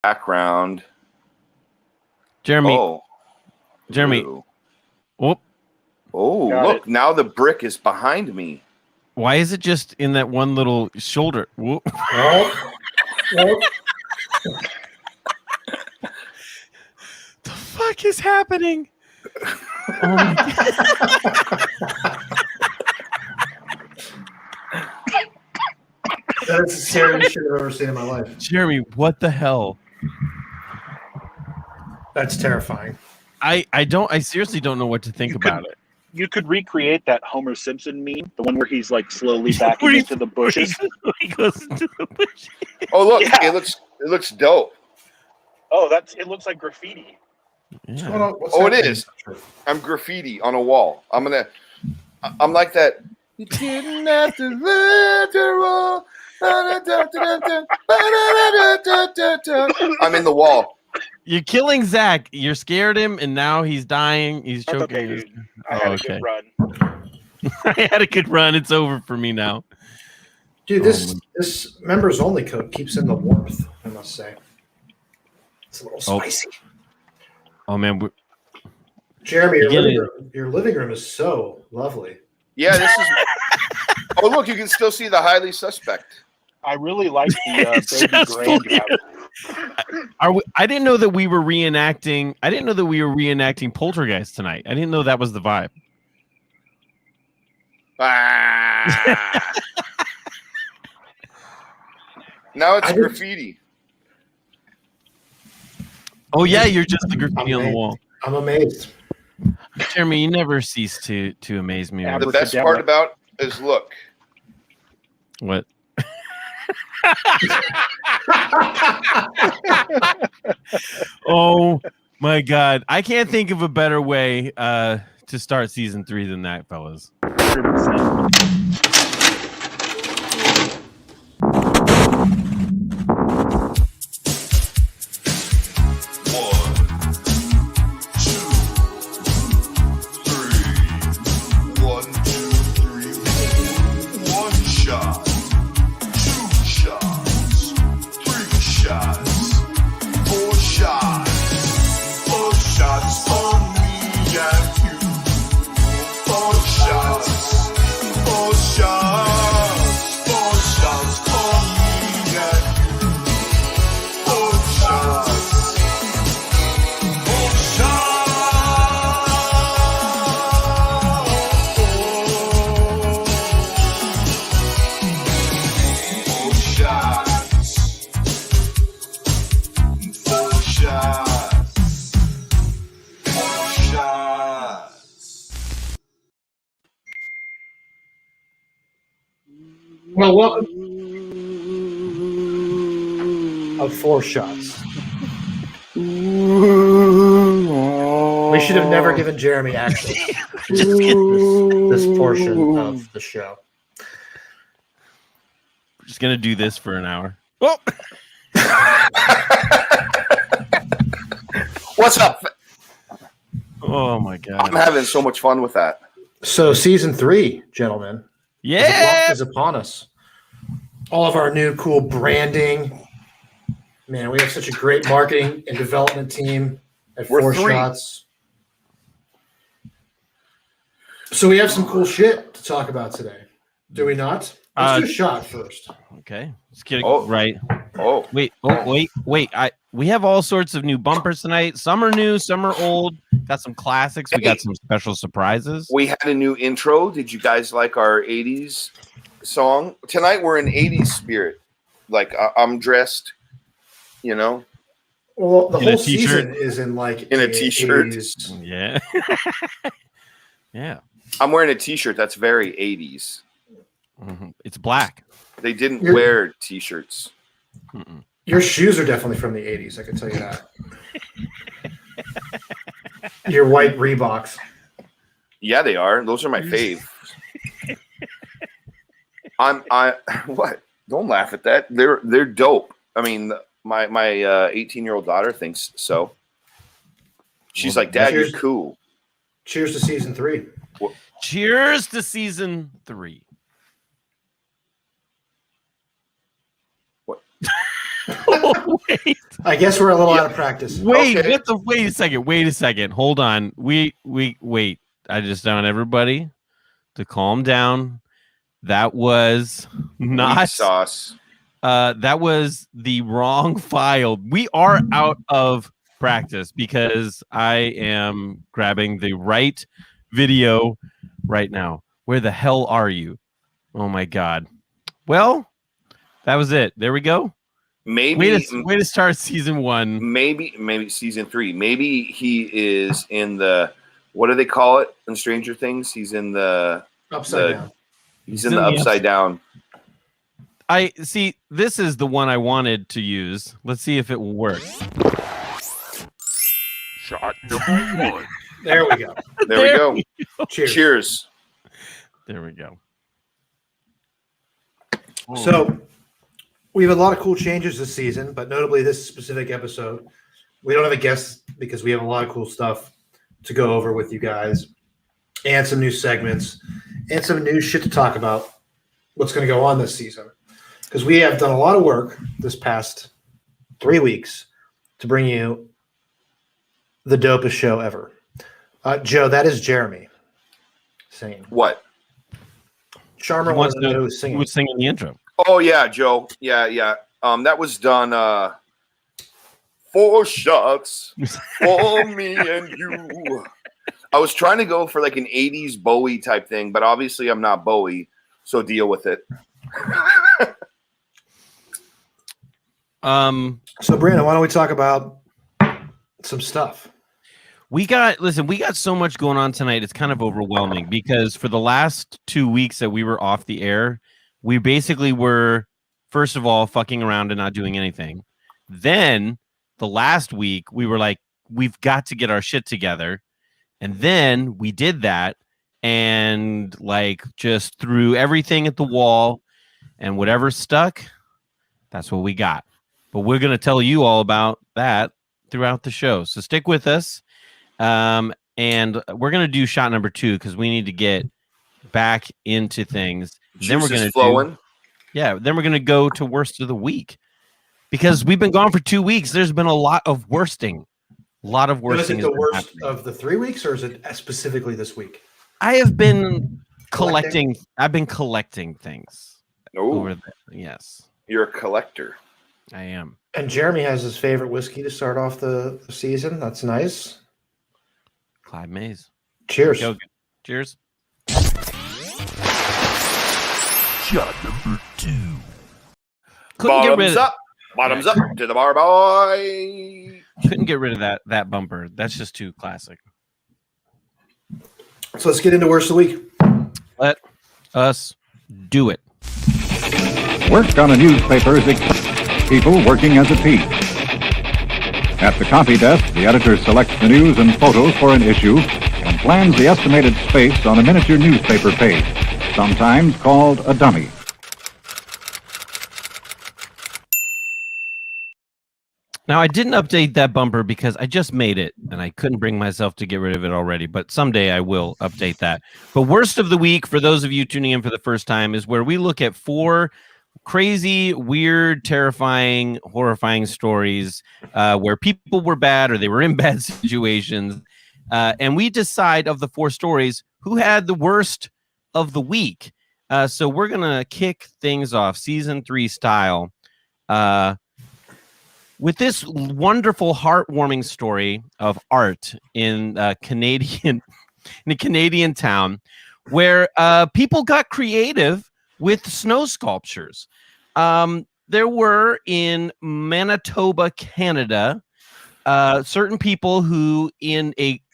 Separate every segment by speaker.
Speaker 1: background.
Speaker 2: Jeremy.
Speaker 1: Oh,
Speaker 2: Jeremy.
Speaker 1: Ooh.
Speaker 2: Whoop.
Speaker 1: Oh,
Speaker 3: Got
Speaker 1: look!
Speaker 3: it.
Speaker 1: Now the brick is behind me.
Speaker 2: Why is it just in that one little shoulder? Whoop.
Speaker 4: Oh, oh.
Speaker 2: The fuck is happening? Oh my God.
Speaker 4: That's the scariest shit I've ever seen in my life.
Speaker 2: Jeremy, what the hell?
Speaker 4: That's terrifying.
Speaker 2: I seriously don't know what to think about it.
Speaker 3: You could recreate that Homer Simpson meme, the one where he's like slowly backing into the bushes.
Speaker 2: He goes into the bushes.
Speaker 1: Oh, look!
Speaker 3: Yeah.
Speaker 1: It looks dope.
Speaker 3: Oh, it looks like graffiti.
Speaker 2: Yeah.
Speaker 1: Oh, it is. I'm graffiti on a wall. I'm like that. You didn't have to let her all. I'm in the wall.
Speaker 2: You're killing Zach. You scared him, and now he's dying. He's
Speaker 3: That's
Speaker 2: choking.
Speaker 3: okay, dude. I had a good run.
Speaker 2: I had a good run. It's over for me now.
Speaker 4: Dude, this members only code keeps in the warmth, I must say. It's a little spicy.
Speaker 2: Oh man,
Speaker 4: Jeremy, your living room is so lovely.
Speaker 1: Yeah, this is. Oh, look! You can still see the highly suspect.
Speaker 3: I really like the baby grand.
Speaker 2: I didn't know that we were reenacting. I didn't know that we were reenacting Poltergeist tonight. I didn't know that was the vibe.
Speaker 1: Ah. Now it's graffiti.
Speaker 2: Oh yeah, you're just the graffiti on the wall.
Speaker 4: I'm amazed.
Speaker 2: Jeremy, you never cease to amaze me.
Speaker 1: The best part about is look.
Speaker 2: What? Oh my God. I can't think of a better way to start season 3 than that, fellas.
Speaker 3: 100%.
Speaker 4: Well, welcome. Of 4 shots. We should have never given Jeremy access to this portion of the show.
Speaker 2: We're just gonna do this for an hour. Oh,
Speaker 1: What's up?
Speaker 2: oh my God!
Speaker 1: I'm having so much fun with that.
Speaker 4: So, season 3, gentlemen,
Speaker 2: Yeah,
Speaker 4: is upon us. All of our new cool branding. Man, we have such a great marketing and development team at
Speaker 1: We're
Speaker 4: 4
Speaker 1: 3.
Speaker 4: shots. So we have some cool shit to talk about today. Do we not? Let's do a shot first.
Speaker 2: okay. Just kidding.
Speaker 1: Oh.
Speaker 2: Right.
Speaker 1: Oh,
Speaker 2: Wait. Oh, wait. We have all sorts of new bumpers tonight. Some are new, some are old. Got some classics. We got some special surprises.
Speaker 1: we had a new intro. Did you guys like our 80s song? Tonight we're in 80s spirit. Like I'm dressed, you know.
Speaker 4: Well, the
Speaker 2: In a
Speaker 4: whole
Speaker 2: t-shirt?
Speaker 4: season is in like
Speaker 1: In a
Speaker 4: the
Speaker 1: t-shirt.
Speaker 4: 80s.
Speaker 2: Yeah. Yeah.
Speaker 1: I'm wearing a t-shirt that's very 80s.
Speaker 2: Mhm. It's black.
Speaker 1: They didn't
Speaker 4: You're-
Speaker 1: wear t-shirts.
Speaker 2: Mm-mm.
Speaker 4: Your shoes are definitely from the 80s, I can tell you that. Your white Reeboks.
Speaker 1: Yeah, they are. Those are my fave. I what? Don't laugh at that. They're dope. I mean, my 18-year-old daughter thinks so. She's like, "Dad, you're cool."
Speaker 4: Cheers to season 3.
Speaker 2: Cheers to season 3.
Speaker 1: What?
Speaker 2: Wait.
Speaker 4: I guess we're a little out of practice.
Speaker 2: Wait,
Speaker 1: Okay.
Speaker 2: what the? Wait a second. Hold on. We wait. I just want everybody to calm down. That was
Speaker 1: Weak
Speaker 2: not.
Speaker 1: sauce.
Speaker 2: That was the wrong file. We are out of practice because I am grabbing the right video right now. Where the hell are you? Oh my god. Well, that was it. There we go.
Speaker 1: Maybe
Speaker 2: Way to start season 1.
Speaker 1: maybe season 3. Maybe he is in the, what do they call it in Stranger Things? He's in the
Speaker 4: Upside down.
Speaker 1: He's in the upside down.
Speaker 2: I see. This is the one I wanted to use. Let's see if it will work.
Speaker 5: Shot number 1.
Speaker 4: There we go.
Speaker 1: There we go.
Speaker 4: Cheers.
Speaker 1: Cheers.
Speaker 2: There we go.
Speaker 4: So we have a lot of cool changes this season, but notably this specific episode, we don't have a guest because we have a lot of cool stuff to go over with you guys and some new segments and some new shit to talk about what's going to go on this season. Because we have done a lot of work this past 3 weeks to bring you the dopest show ever. Joe, that is Jeremy singing.
Speaker 1: What?
Speaker 4: Charmer wants to know who's
Speaker 2: Who
Speaker 4: singing.
Speaker 2: was singing the intro?
Speaker 1: Oh yeah, Joe. Yeah. That was done 4 shots for me and you. I was trying to go for like an 80s Bowie type thing, but obviously I'm not Bowie, so deal with it.
Speaker 4: So, Brandon, why don't we talk about some stuff?
Speaker 2: We got so much going on tonight. It's kind of overwhelming because for the last 2 weeks that we were off the air, we basically were, first of all, fucking around and not doing anything. Then the last week we were like, we've got to get our shit together. And then we did that and like just threw everything at the wall, and whatever stuck, that's what we got. But we're going to tell you all about that throughout the show. So stick with us. And we're going to do shot number 2 because we need to get back into things. Then we're going to then we're going to go to worst of the week because we've been gone for 2 weeks. There's been a lot of worsting. A lot of worsting.
Speaker 4: Is it the worst of the 3 weeks, or is it specifically this week?
Speaker 2: I have been collecting. I've been collecting things.
Speaker 1: Oh,
Speaker 2: Yes,
Speaker 1: you're a collector.
Speaker 2: I am.
Speaker 4: And Jeremy has his favorite whiskey to start off the season. That's nice.
Speaker 2: Clyde Mays.
Speaker 4: Cheers.
Speaker 2: Go. Cheers.
Speaker 5: Shot number 2.
Speaker 1: Bottoms up to the bar, boy.
Speaker 2: Couldn't get rid of that bumper. That's just too classic.
Speaker 4: So let's get into worst of the week.
Speaker 2: Let us do it.
Speaker 6: Work on a newspaper is people working as a team. At the copy desk, the editor selects the news and photos for an issue and plans the estimated space on a miniature newspaper page, sometimes called a dummy.
Speaker 2: Now, I didn't update that bumper because I just made it and I couldn't bring myself to get rid of it already, but someday I will update that. But worst of the week, for those of you tuning in for the first time, is where we look at 4 crazy, weird, terrifying, horrifying stories where people were bad or they were in bad situations. And we decide of the 4 stories who had the worst of the week. So we're going to kick things off season 3 style with this wonderful, heartwarming story of Art in a Canadian town where people got creative with snow sculptures. There were in Manitoba, Canada, certain people who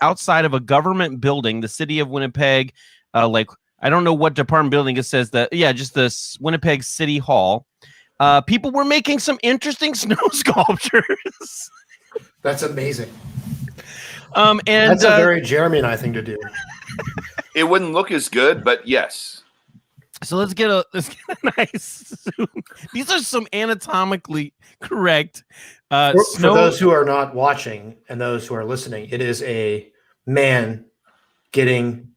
Speaker 2: outside of a government building, the city of Winnipeg, I don't know what department building it says that. Yeah, just the Winnipeg City Hall. People were making some interesting snow sculptures.
Speaker 4: That's amazing.
Speaker 2: And
Speaker 4: that's a very Jeremy and I thing to do.
Speaker 1: It wouldn't look as good, but yes.
Speaker 2: So let's get a nice zoom. These are some anatomically correct
Speaker 4: For those who are not watching and those who are listening, it is a man getting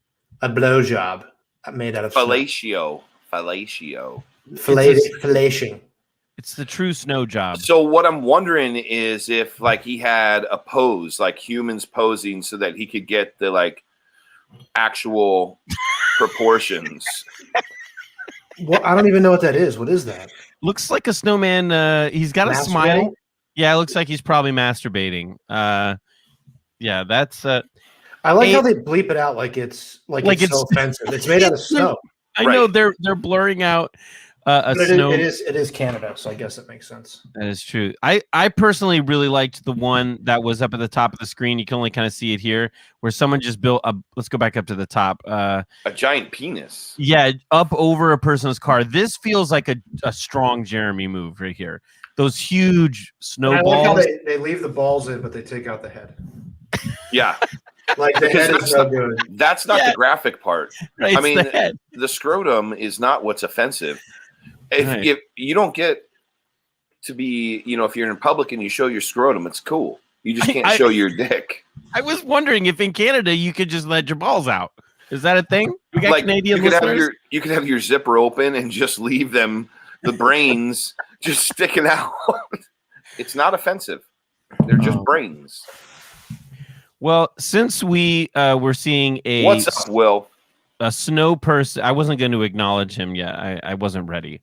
Speaker 4: a blowjob made out of
Speaker 1: Fellatio.
Speaker 4: fellation.
Speaker 2: It's the true snow job.
Speaker 1: So what I'm wondering is if like he had a pose, like humans posing, so that he could get the like actual proportions.
Speaker 4: Well, I don't even know what that is. What is that?
Speaker 2: Looks like a snowman. He's got a smile.
Speaker 4: Masturbating?
Speaker 2: Yeah, it looks like he's probably masturbating. Yeah, that's.
Speaker 4: I like how they bleep it out like it's so offensive. It's made out of snow.
Speaker 2: I know they're blurring out a
Speaker 4: But
Speaker 2: snow.
Speaker 4: it is Canada, so I guess it makes sense.
Speaker 2: That is true. I personally really liked the one that was up at the top of the screen. You can only kind of see it here, where someone just built a. Let's go back up to the top.
Speaker 1: A giant penis.
Speaker 2: Yeah, up over a person's car. This feels like a strong Jeremy move right here. Those huge snowballs.
Speaker 4: I like how they leave the balls in, but they take out the head.
Speaker 1: Yeah.
Speaker 4: Like the head is no good.
Speaker 1: That's not the graphic part.
Speaker 2: Right,
Speaker 1: I mean,
Speaker 2: the
Speaker 1: scrotum is not what's offensive. If you don't get to be, if you're in public and you show your scrotum, it's cool. You just can't show your dick.
Speaker 2: I was wondering if in Canada you could just let your balls out. Is that a thing? We got
Speaker 1: like
Speaker 2: Canadian
Speaker 1: you could
Speaker 2: listeners?
Speaker 1: you could have your zipper open and just leave them, the brains just sticking out. It's not offensive. They're just brains.
Speaker 2: Well, since we were seeing
Speaker 1: What's up, Will?
Speaker 2: A snow person, I wasn't going to acknowledge him yet. I wasn't ready.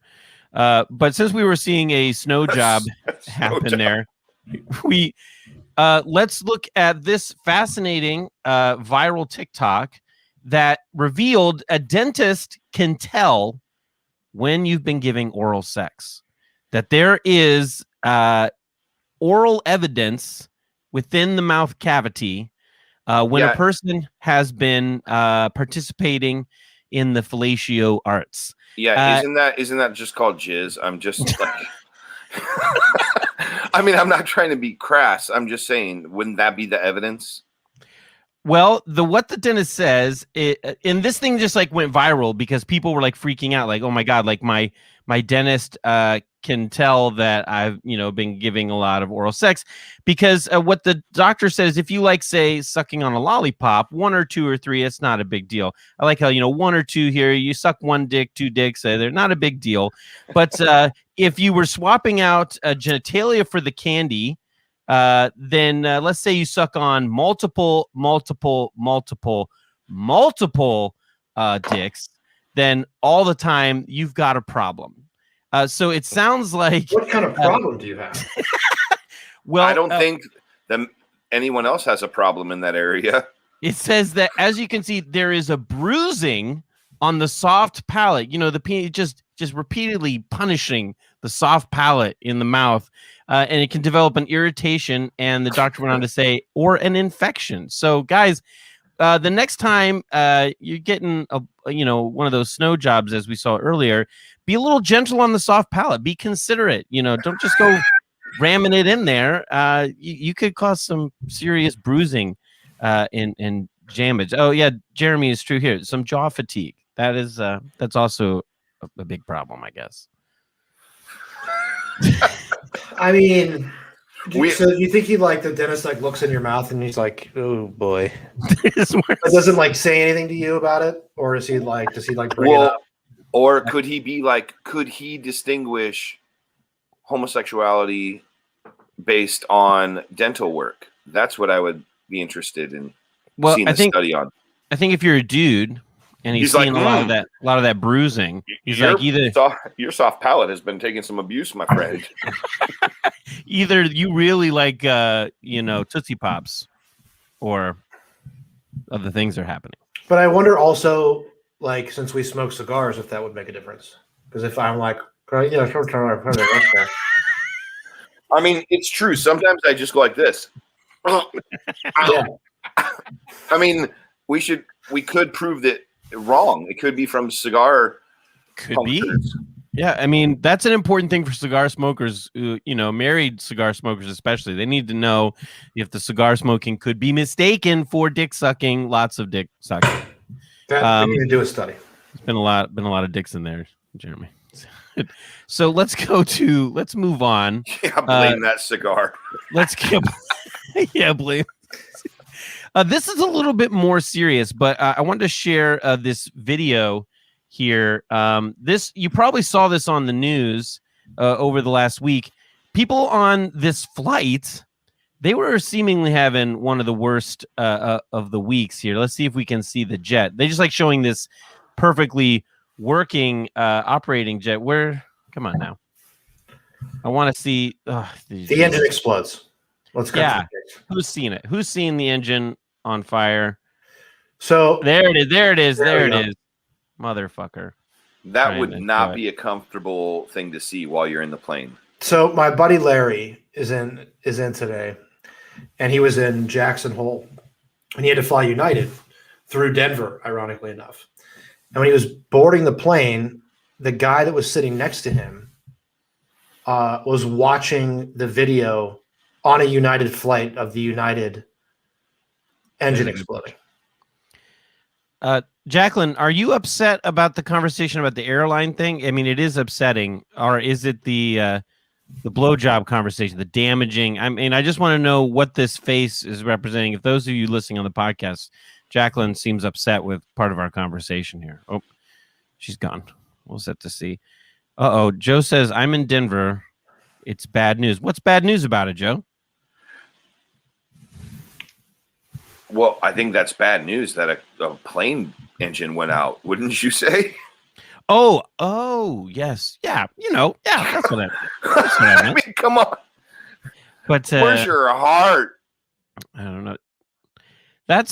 Speaker 2: But since we were seeing a snow job happen there, we let's look at this fascinating viral TikTok that revealed a dentist can tell when you've been giving oral sex, that there is oral evidence within the mouth cavity when a person has been participating in the fellatio arts.
Speaker 1: Yeah, isn't that just called jizz? I'm just like, I mean, I'm not trying to be crass. I'm just saying, wouldn't that be the evidence?
Speaker 2: Well, what the dentist says, and this thing just like went viral because people were like freaking out, like, oh my God, like my dentist can tell that I've, been giving a lot of oral sex, because what the doctor says, if you like, say, sucking on a lollipop, 1 or 2 or 3, it's not a big deal. I like how, 1 or 2 here, you suck 1 dick, 2 dicks, they're not a big deal. But if you were swapping out genitalia for the candy, then let's say you suck on multiple dicks, then all the time you've got a problem. So it sounds like,
Speaker 4: what kind of problem do you have?
Speaker 2: Well,
Speaker 1: I don't think that anyone else has a problem in that area.
Speaker 2: It says that, as you can see, there is a bruising on the soft palate. The penis just repeatedly punishing the soft palate in the mouth, and it can develop an irritation. And the doctor went on to say, or an infection. So, guys, the next time you're getting one of those snow jobs, as we saw earlier, be a little gentle on the soft palate. Be considerate. Don't just go ramming it in there. You could cause some serious bruising and damage. Oh yeah, Jeremy is true here. Some jaw fatigue. That's also a big problem, I guess.
Speaker 4: I mean, so you think the dentist looks in your mouth and he's like, oh boy, it doesn't say anything to you about it, or does he bring it up?
Speaker 1: Or could he distinguish homosexuality based on dental work? That's what I would be interested in seeing a study on.
Speaker 2: I think if you're a dude and he's seeing a lot of that bruising, he's like, either
Speaker 1: your soft palate has been taking some abuse, my friend.
Speaker 2: Either you really like Tootsie Pops, or other things are happening.
Speaker 4: But I wonder also, since we smoke cigars, if that would make a difference. Because if I'm like, I
Speaker 1: mean, it's true. Sometimes I just go like this.
Speaker 4: Yeah.
Speaker 1: I mean, we could prove that wrong. It could be from cigar.
Speaker 2: Could punctures. Be. Yeah, I mean, that's an important thing for cigar smokers, married cigar smokers especially. They need to know if the cigar smoking could be mistaken for dick sucking, lots of dick sucking.
Speaker 4: We need to do a study.
Speaker 2: There's been a lot of dicks in there, Jeremy. So let's move on.
Speaker 1: Yeah, blame that cigar.
Speaker 2: Blame. This is a little bit more serious, but I wanted to share this video here. You probably saw this on the news. over the last week. People on this flight, they were seemingly having one of the worst of the weeks here. Let's see if we can see the jet. They just like showing this perfectly working operating jet. Come on now. I want to see.
Speaker 4: The engine explodes. Let's go.
Speaker 2: Yeah. Who's seen it? Who's seen the engine on fire?
Speaker 4: So
Speaker 2: there it is. There it is.
Speaker 4: There
Speaker 2: There
Speaker 4: we
Speaker 2: it
Speaker 4: go.
Speaker 2: is. Motherfucker.
Speaker 1: That
Speaker 2: Right,
Speaker 1: would
Speaker 2: that's
Speaker 1: not
Speaker 2: right.
Speaker 1: be a comfortable thing to see while you're in the plane.
Speaker 4: So my buddy Larry is in today, and he was in Jackson Hole, and he had to fly United through Denver, ironically enough. And when he was boarding the plane, the guy that was sitting next to him was watching the video on a United flight of the United engine exploding.
Speaker 2: Jacqueline, are you upset about the conversation about the airline thing? I mean, it is upsetting, or is it the blowjob conversation, the damaging? I mean, I just want to know what this face is representing. If those of you listening on the podcast, Jacqueline seems upset with part of our conversation here. Oh, she's gone. We'll set to see. Joe says, I'm in Denver. It's bad news. What's bad news about it, Joe?
Speaker 1: Well, I think that's bad news that a plane engine went out. Wouldn't you say?
Speaker 2: Oh, yes. Yeah, that's what I
Speaker 1: I
Speaker 2: meant.
Speaker 1: mean, come on.
Speaker 2: But
Speaker 1: Where's your heart?
Speaker 2: I don't know. That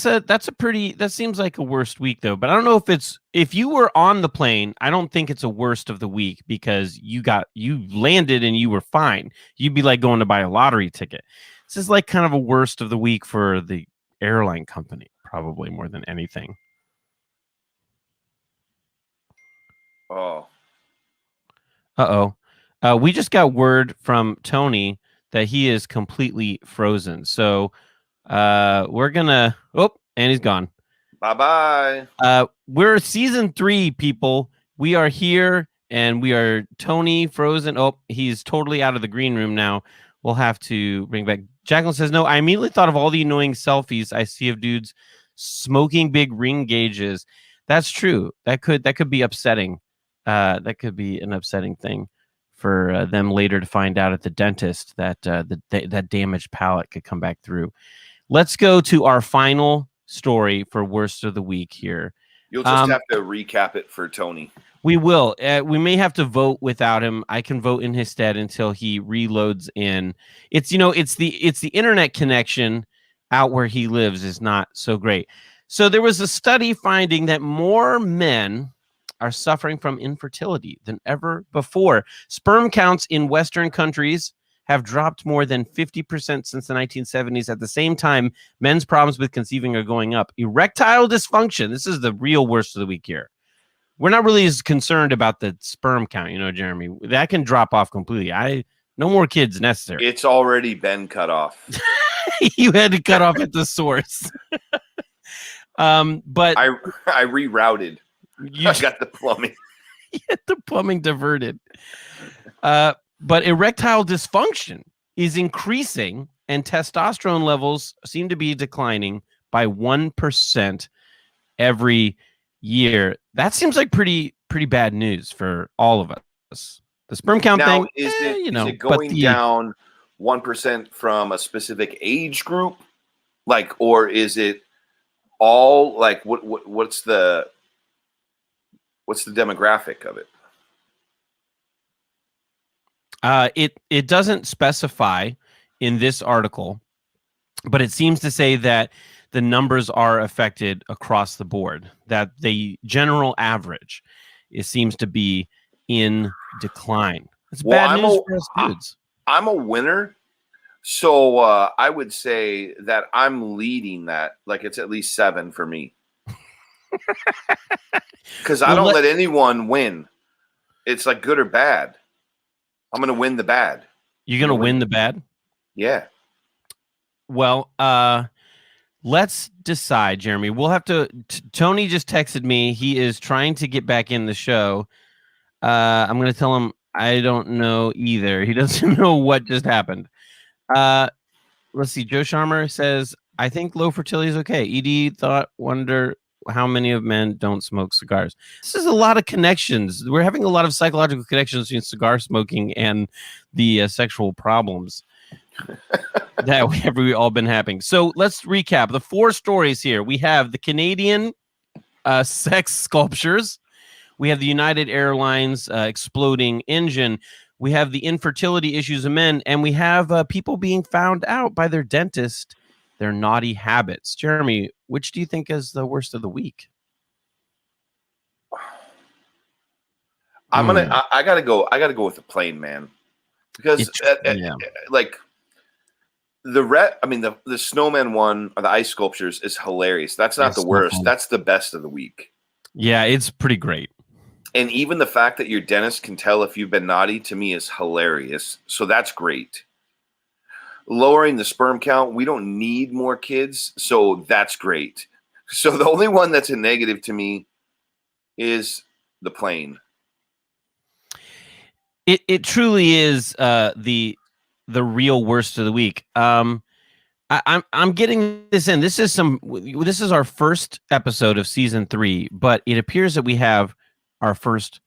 Speaker 2: seems like a worst week though. But I don't know if you were on the plane, I don't think it's a worst of the week because you landed and you were fine. You'd be like going to buy a lottery ticket. This is like kind of a worst of the week for the airline company, probably more than anything.
Speaker 1: Oh.
Speaker 2: We just got word from Tony that he is completely frozen. So we're gonna and he's gone.
Speaker 1: Bye-bye.
Speaker 2: We're season 3, people. We are here and we are Tony frozen. He's totally out of the green room now. We'll have to bring back. Jacqueline says, no, I immediately thought of all the annoying selfies I see of dudes smoking big ring gauges. That's true. That could be upsetting. That could be an upsetting thing for them later to find out at the dentist that that damaged palate could come back through. Let's go to our final story for worst of the week here.
Speaker 1: You'll just have to recap it for Tony.
Speaker 2: We will. We may have to vote without him. I can vote in his stead until he reloads in. It's the internet connection out where he lives is not so great. So there was a study finding that more men are suffering from infertility than ever before. Sperm counts in Western countries have dropped more than 50% since the 1970s. At the same time, men's problems with conceiving are going up. Erectile dysfunction. This is the real worst of the week here. We're not really as concerned about the sperm count, Jeremy. That can drop off completely. No more kids necessary.
Speaker 1: It's already been cut off.
Speaker 2: You had to cut off at the source. But
Speaker 1: I rerouted. I got the plumbing.
Speaker 2: You had the plumbing diverted. But erectile dysfunction is increasing, and testosterone levels seem to be declining by 1% every year. That seems like pretty bad news for all of us. The sperm count thing,
Speaker 1: is it going down 1% from a specific age group, or is it all what's the demographic of it?
Speaker 2: It doesn't specify in this article, but it seems to say that the numbers are affected across the board, that the general average seems to be in decline. It's bad news for us dudes.
Speaker 1: I'm a winner, so I would say that I'm leading that. It's at least 7 for me. Because I don't let anyone win. It's good or bad. I'm going to win the bad.
Speaker 2: You're going to win the bad?
Speaker 1: Yeah.
Speaker 2: Well, let's decide, Jeremy. We'll have to. Tony just texted me. He is trying to get back in the show. I'm going to tell him I don't know either. He doesn't know what just happened. Let's see. Joe Sharmer says, I think low fertility is okay. ED thought, wonder how many of men don't smoke cigars? This is a lot of connections. We're having a lot of psychological connections between cigar smoking and the sexual problems that we all been having. So let's recap the 4 stories here. We have the Canadian sex sculptures. We have the United Airlines exploding engine. We have the infertility issues of men, and we have people being found out by their dentist, their naughty habits. Jeremy, which do you think is the worst of the week?
Speaker 1: I gotta go with the plane, man, because like the snowman one or the ice sculptures is hilarious. That's not the worst. That's the best of the week.
Speaker 2: Yeah, it's pretty great.
Speaker 1: And even the fact that your dentist can tell if you've been naughty, to me, is hilarious. So that's great. Lowering the sperm count, we don't need more kids, so that's great. So the only one that's a negative to me is the plane.
Speaker 2: It truly is the real worst of the week. I'm getting this in. This is our first episode of season 3, but it appears that we have our first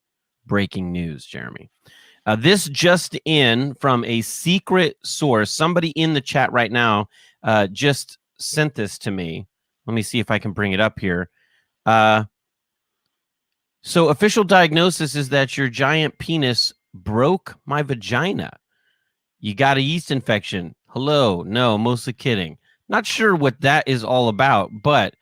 Speaker 2: breaking news, Jeremy. This just in from a secret source. Somebody in the chat right now just sent this to me. Let me see if I can bring it up here. So official diagnosis is that your giant penis broke my vagina. You got a yeast infection. Hello. No, mostly kidding. Not sure what that is all about, but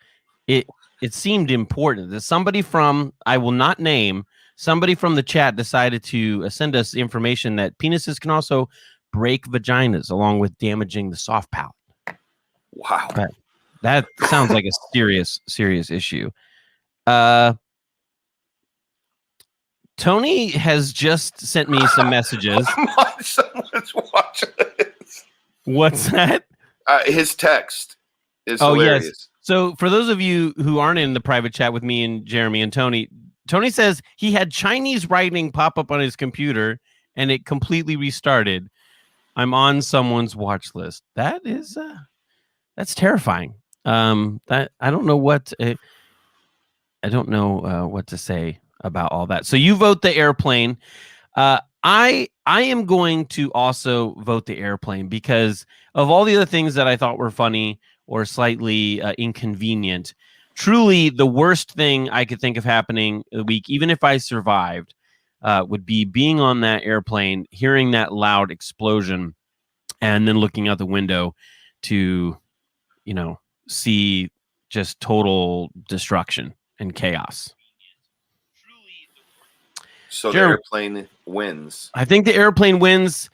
Speaker 2: it seemed important that somebody from, I will not name, somebody from the chat decided to send us information that penises can also break vaginas along with damaging the soft palate.
Speaker 1: Wow.
Speaker 2: That sounds like a serious issue. Tony has just sent me some messages.
Speaker 1: Someone's watching this.
Speaker 2: What's that?
Speaker 1: His text is hilarious.
Speaker 2: Yes. So for those of you who aren't in the private chat with me and Jeremy and Tony says he had Chinese writing pop up on his computer and it completely restarted. I'm on someone's watch list. That is that's terrifying. That I don't know what to say about all that. So you vote the airplane. I am going to also vote the airplane because of all the other things that I thought were funny or slightly inconvenient. Truly, the worst thing I could think of happening the week, even if I survived, would be being on that airplane, hearing that loud explosion, and then looking out the window to, see just total destruction and chaos.
Speaker 1: So the airplane wins.
Speaker 2: I think the airplane wins.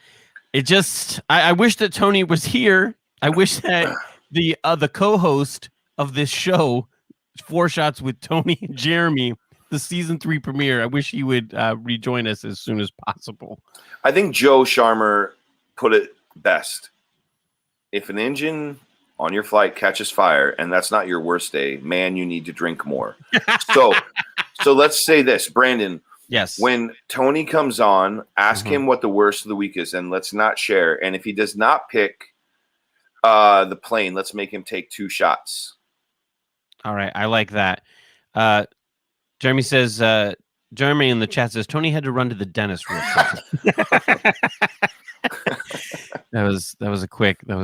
Speaker 2: It just, I wish that Tony was here. I wish that the co-host of this show, 4 Shots with Tony and Jeremy, the season 3 premiere, I wish he would rejoin us as soon as possible.
Speaker 1: I think Joe Sharmer put it best. If an engine on your flight catches fire and that's not your worst day, man, you need to drink more. So let's say this, Brandon.
Speaker 2: Yes.
Speaker 1: When Tony comes on, ask him what the worst of the week is, and let's not share. And if he does not pick the plane, let's make him take 2 shots.
Speaker 2: All right, I like that. Jeremy says, Jeremy in the chat says Tony had to run to the dentist real quick. That was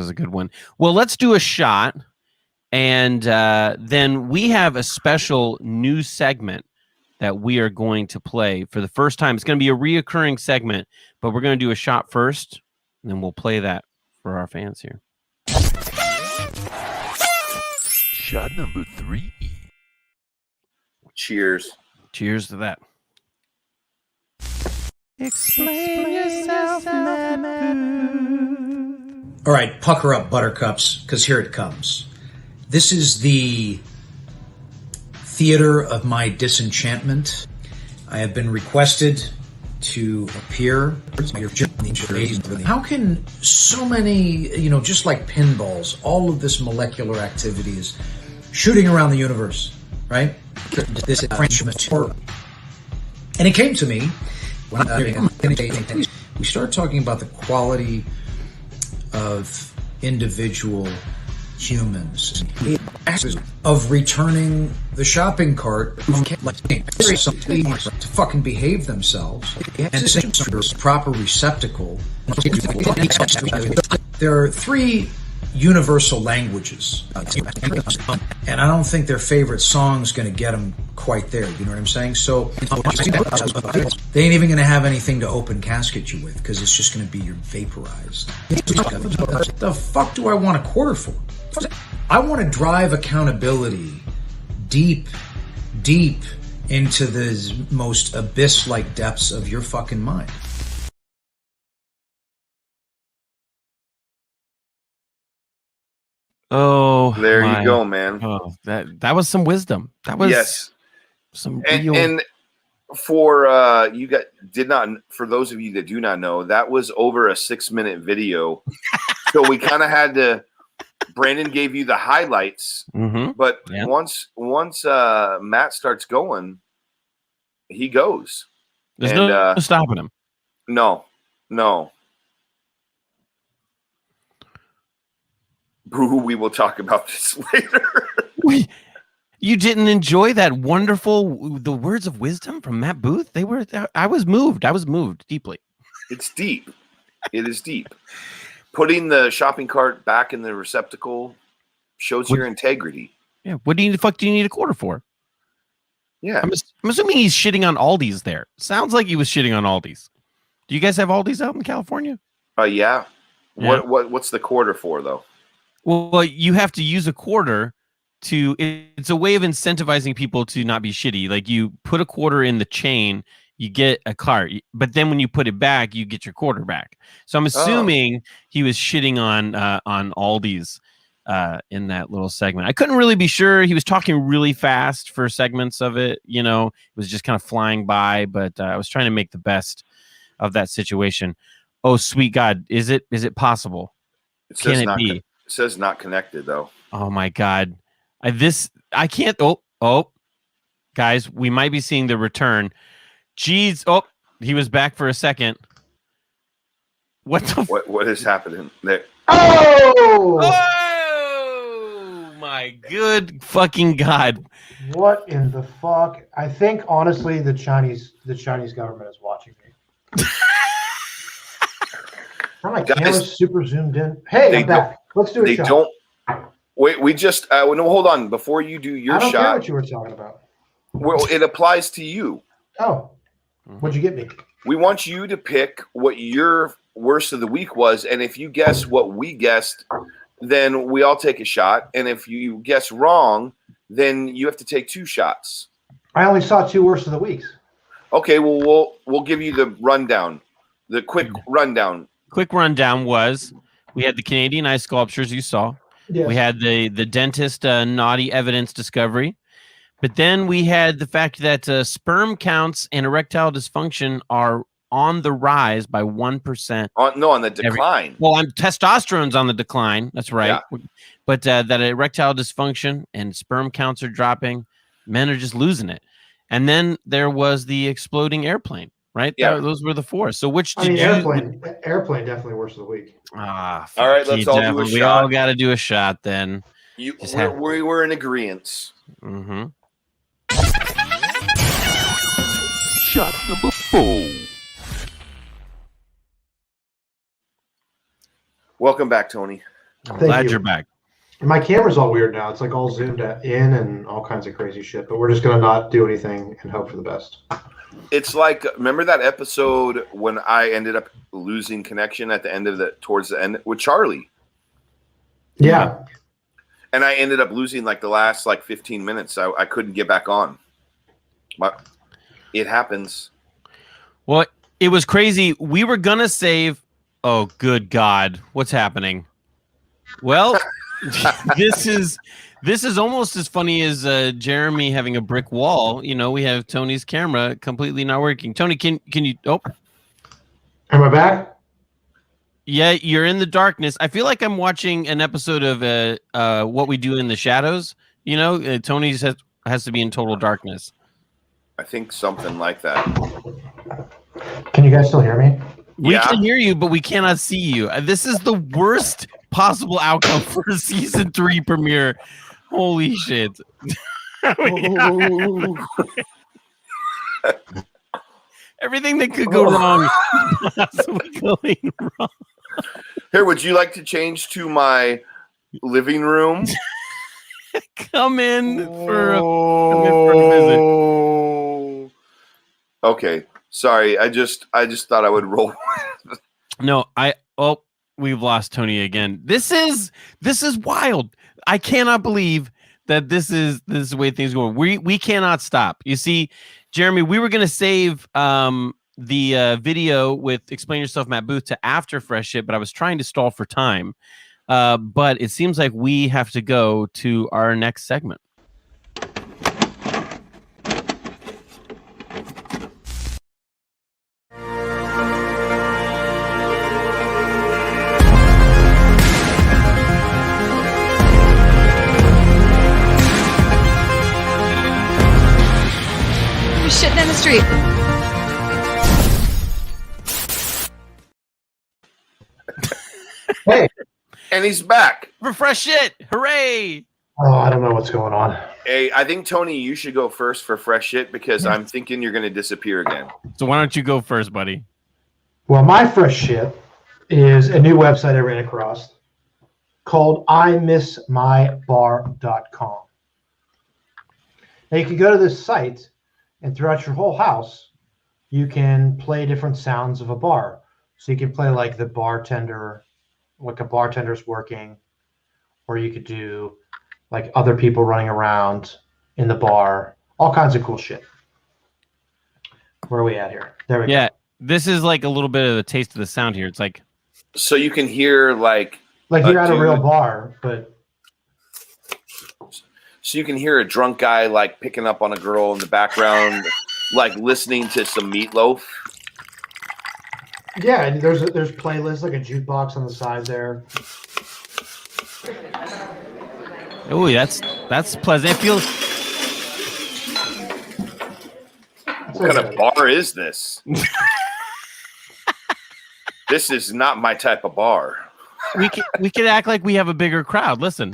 Speaker 2: a good one. Well, let's do a shot, and then we have a special new segment that we are going to play for the first time. It's going to be a reoccurring segment, but we're going to do a shot first, and then we'll play that for our fans here.
Speaker 5: Shot number 3.
Speaker 1: Cheers.
Speaker 2: Cheers to that. Explain yourself,
Speaker 7: All right, pucker up, buttercups, because here it comes. This is the theater of my disenchantment. I have been requested to appear. How can so many, just like pinballs, all of this molecular activity is shooting around the universe, right? This and it came to me when we start talking about the quality of individual humans. Of returning the shopping cart to fucking behave themselves and proper receptacle. There are 3 universal languages, and I don't think their favorite song's going to get them quite there. You know what I'm saying? So they ain't even going to have anything to open casket you with because it's just going to be vaporized. The fuck do I want a quarter for? I want to drive accountability deep into the most abyss-like depths of your fucking mind.
Speaker 2: Oh,
Speaker 1: There you go, man.
Speaker 2: Oh, that was some wisdom. That was some real.
Speaker 1: And for for those of you that do not know, that was over a 6-minute video. So we kind of had to. Brandon gave you the highlights, but once Matt starts going, he goes.
Speaker 2: There's no stopping him.
Speaker 1: No. Boo, we will talk about this later.
Speaker 2: You didn't enjoy that the words of wisdom from Matt Booth? I was moved. I was moved deeply.
Speaker 1: It's deep. It is deep. Putting the shopping cart back in the receptacle shows your integrity.
Speaker 2: Yeah. What do fuck do you need a quarter for?
Speaker 1: Yeah.
Speaker 2: I'm assuming he's shitting on Aldi's there. Sounds like he was shitting on Aldi's. Do you guys have Aldi's out in California?
Speaker 1: Yeah. What's the quarter for though?
Speaker 2: Well, you have to use a quarter it's a way of incentivizing people to not be shitty. Like you put a quarter in the chain, you get a cart, but then when you put it back, you get your quarter back. So I'm assuming he was shitting on Aldi's in that little segment. I couldn't really be sure. He was talking really fast for segments of it. You know, it was just kind of flying by, but I was trying to make the best of that situation. Oh, sweet God. Is it possible? Can it be?
Speaker 1: It says not connected though.
Speaker 2: Oh my God. I can't. Oh, guys, we might be seeing the return. Jeez. Oh, he was back for a second. What
Speaker 1: is happening there?
Speaker 4: Oh!
Speaker 2: Oh my good fucking God.
Speaker 4: What in the fuck? I think honestly the Chinese government is watching me. My camera's super zoomed in. Hey, I'm back. Let's do a shot.
Speaker 1: Don't wait. We just no. Hold on. Before you do your
Speaker 4: I don't
Speaker 1: shot,
Speaker 4: care what you were talking about.
Speaker 1: Well, it applies to you.
Speaker 4: Oh, what'd you get me?
Speaker 1: We want you to pick what your worst of the week was, and if you guess what we guessed, then we all take a shot. And if you guess wrong, then you have to take 2 shots.
Speaker 4: I only saw 2 worst of the weeks.
Speaker 1: Okay. Well, we'll give you the rundown, the quick rundown.
Speaker 2: Quick rundown was we had the Canadian eye sculptures you saw.
Speaker 4: Yes.
Speaker 2: We had the dentist naughty evidence discovery. But then we had the fact that sperm counts and erectile dysfunction are on the rise by 1%.
Speaker 1: On the decline.
Speaker 2: Testosterone's on the decline. That's right.
Speaker 1: Yeah.
Speaker 2: But that erectile dysfunction and sperm counts are dropping. Men are just losing it. And then there was the exploding airplane. Right?
Speaker 1: Yeah.
Speaker 2: Those were the 4. So which did you...
Speaker 4: Airplane definitely worst of the week.
Speaker 1: All right, let's all do a shot.
Speaker 2: We all got to do a shot then.
Speaker 1: We're in agreement.
Speaker 2: Mm-hmm.
Speaker 5: Shot number 4.
Speaker 1: Welcome back, Tony.
Speaker 2: I'm glad you're back.
Speaker 4: My camera's all weird now. It's like all zoomed in and all kinds of crazy shit. But we're just gonna not do anything and hope for the best.
Speaker 1: It's like, remember that episode when I ended up losing connection at the end of towards the end with Charlie?
Speaker 4: Yeah.
Speaker 1: And I ended up losing like the last 15 minutes. I couldn't get back on. But it happens.
Speaker 2: Well, it was crazy. We were going to save. Oh, good God. What's happening? Well, this is almost as funny as Jeremy having a brick wall. You know, we have Tony's camera completely not working. Tony, can you? Oh,
Speaker 4: am I back?
Speaker 2: Yeah, you're in the darkness. I feel like I'm watching an episode of What We Do in the Shadows. You know, Tony has to be in total darkness.
Speaker 1: I think something like that.
Speaker 4: Can you guys still hear me?
Speaker 2: We can hear you, but we cannot see you. This is the worst possible outcome for a season 3 premiere. Holy shit. Everything that could go wrong is possibly going wrong.
Speaker 1: Here, would you like to change to my living room?
Speaker 2: Come in for a visit.
Speaker 1: Okay, sorry. I just thought I would roll.
Speaker 2: No, we've lost Tony again. This is wild. I cannot believe that this is the way things are going. We cannot stop. You see, Jeremy, we were gonna save the video with Explain Yourself, Matt Booth to after Fresh Shit, but I was trying to stall for time. But it seems like we have to go to our next segment.
Speaker 8: You're shitting in the street.
Speaker 4: Hey.
Speaker 1: And he's back.
Speaker 2: For Fresh Shit. Hooray.
Speaker 4: Oh, I don't know what's going on.
Speaker 1: Hey, I think, Tony, you should go first for Fresh Shit because I'm thinking you're going to disappear again.
Speaker 2: So why don't you go first, buddy?
Speaker 4: Well, my fresh shit is a new website I ran across called imissmybar.com. Now, you can go to this site, and throughout your whole house, you can play different sounds of a bar. So you can play like the bartender, like a bartender's working, or you could do like other people running around in the bar, all kinds of cool shit. Where are we at here? There we go.
Speaker 2: Yeah, this is like a little bit of a taste of the sound here. It's like
Speaker 1: So you can hear like
Speaker 4: you're at a real
Speaker 1: dude-
Speaker 4: bar, but
Speaker 1: So you can hear a drunk guy like picking up on a girl in the background, like listening to some Meatloaf.
Speaker 4: yeah, and there's playlists like a jukebox on the side there.
Speaker 2: oh, that's pleasant. It feels
Speaker 1: What kind of bar is this? This is not my type of bar.
Speaker 2: we could act like we have a bigger crowd. Listen.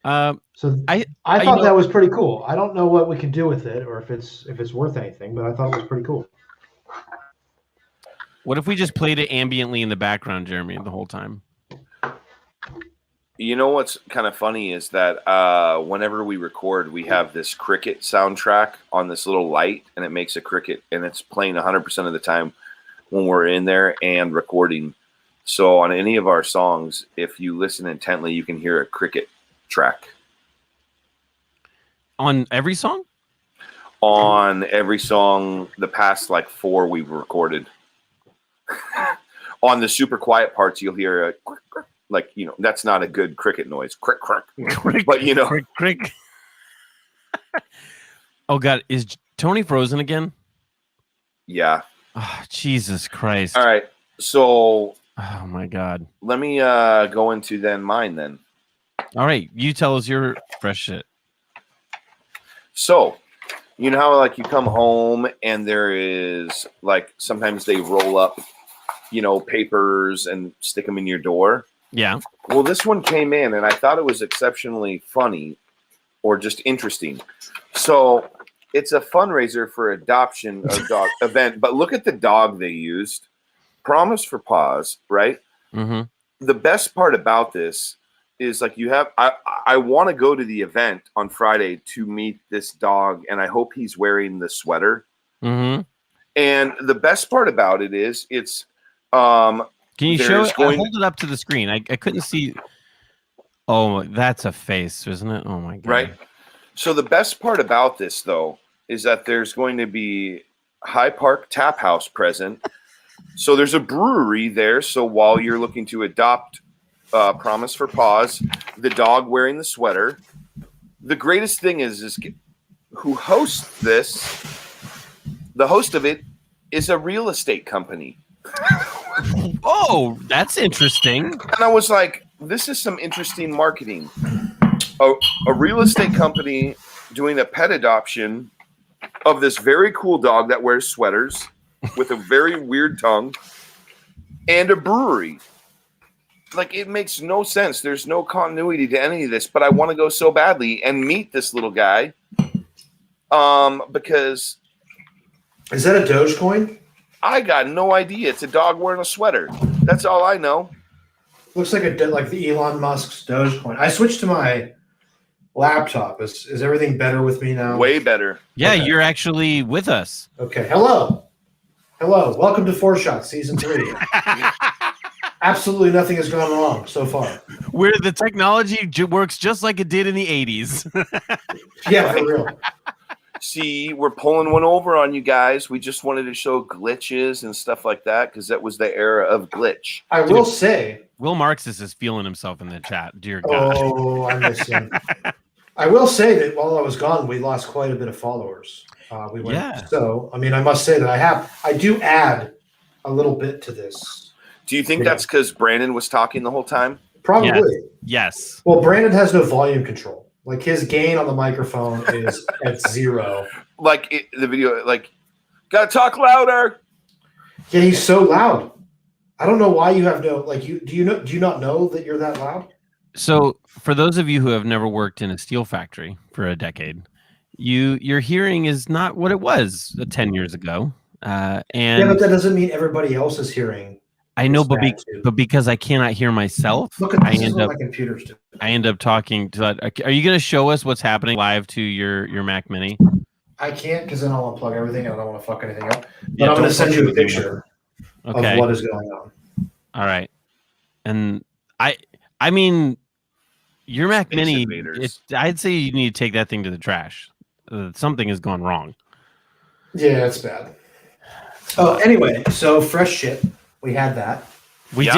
Speaker 4: So
Speaker 2: I
Speaker 4: thought that was pretty cool. I don't know what we can do with it or if it's worth anything, but I thought it was pretty cool.
Speaker 2: What if we just played it ambiently in the background, Jeremy, the whole time?
Speaker 1: You know what's kind of funny is that whenever we record, we have this cricket soundtrack on this little light, and it makes a cricket, and it's playing 100% of the time when we're in there and recording. So on any of our songs, if you listen intently, you can hear a cricket track.
Speaker 2: On every song?
Speaker 1: On every song, the past like 4 we've recorded. On the super quiet parts, you'll hear a crick, crick. Like, you know, that's not a good cricket noise. Crick, crick. But, you know.
Speaker 2: Crick, crick. Oh, God. Is Tony frozen again?
Speaker 1: Yeah.
Speaker 2: Oh, Jesus Christ.
Speaker 1: All right. So.
Speaker 2: Oh, my God.
Speaker 1: Let me go into mine then.
Speaker 2: All right. You tell us your fresh shit.
Speaker 1: So, you know how like you come home and there is like sometimes they roll up, you know, papers and stick them in your door.
Speaker 2: Yeah.
Speaker 1: Well, this one came in and I thought it was exceptionally funny or just interesting. So it's a fundraiser for adoption of dog event, but look at the dog they used. Promise for Paws, right?
Speaker 2: Mm-hmm.
Speaker 1: The best part about this is like you have, I want to go to the event on Friday to meet this dog, and I hope he's wearing the sweater.
Speaker 2: Mm-hmm.
Speaker 1: And the best part about it is it's
Speaker 2: Can you show it?
Speaker 1: going-
Speaker 2: Hold it up to the screen. I couldn't see. Oh, that's a face, isn't it? Oh my God.
Speaker 1: right. So the best part about this though is that there's going to be High Park Tap House present. So there's a brewery there. So while you're looking to adopt Promise for Paws, the dog wearing the sweater, the greatest thing is who hosts this. The host of it is a real estate company.
Speaker 2: Oh, that's interesting.
Speaker 1: And I was like, this is some interesting marketing. A real estate company doing a pet adoption of this very cool dog that wears sweaters with a very weird tongue and a brewery. Like, it makes no sense. There's no continuity to any of this, but I want to go so badly and meet this little guy. Because
Speaker 4: Is that a Dogecoin?
Speaker 1: I got no idea. It's a dog wearing a sweater. That's all I know.
Speaker 4: Looks like the Elon Musk's Dogecoin. I switched to my laptop. Is everything better with me now?
Speaker 1: Way better.
Speaker 2: Yeah,
Speaker 4: Okay.
Speaker 2: you're actually with us.
Speaker 4: Okay. Hello. Welcome to 4 Shots Season 3. Absolutely nothing has gone wrong so far.
Speaker 2: Where the technology works just like it did in the 80s.
Speaker 4: Yeah, for real.
Speaker 1: See, we're pulling one over on you guys. We just wanted to show glitches and stuff like that because that was the era of glitch.
Speaker 4: I will say.
Speaker 2: Will Marxist is feeling himself in the chat. Dear God.
Speaker 4: Oh, I miss him. I will say that while I was gone, we lost quite a bit of followers. So, I mean, I must say that I do add a little bit to this.
Speaker 1: Do you think that's because Brandon was talking the whole time?
Speaker 4: Probably.
Speaker 2: Yes.
Speaker 4: Well, Brandon has no volume control. Like, his gain on the microphone is at 0.
Speaker 1: Like the video, like, gotta talk louder.
Speaker 4: Yeah, he's so loud. I don't know why you have no do you not know that you're that loud?
Speaker 2: So, for those of you who have never worked in a steel factory for a decade, your hearing is not what it was 10 years ago. And
Speaker 4: yeah, but that doesn't mean everybody else is hearing.
Speaker 2: I know, but because I cannot hear myself,
Speaker 4: Look at this. My computers do.
Speaker 2: I end up talking to that. Are you going to show us what's happening live to your Mac Mini?
Speaker 4: I can't because then I'll unplug everything and I don't want to fuck anything up. But I'm going to send you a picture of what is going on.
Speaker 2: All right. And I mean, your Mac Mini, I'd say you need to take that thing to the trash. Something has gone wrong.
Speaker 4: Yeah, it's bad. Oh, anyway, so fresh shit. We had that.
Speaker 2: We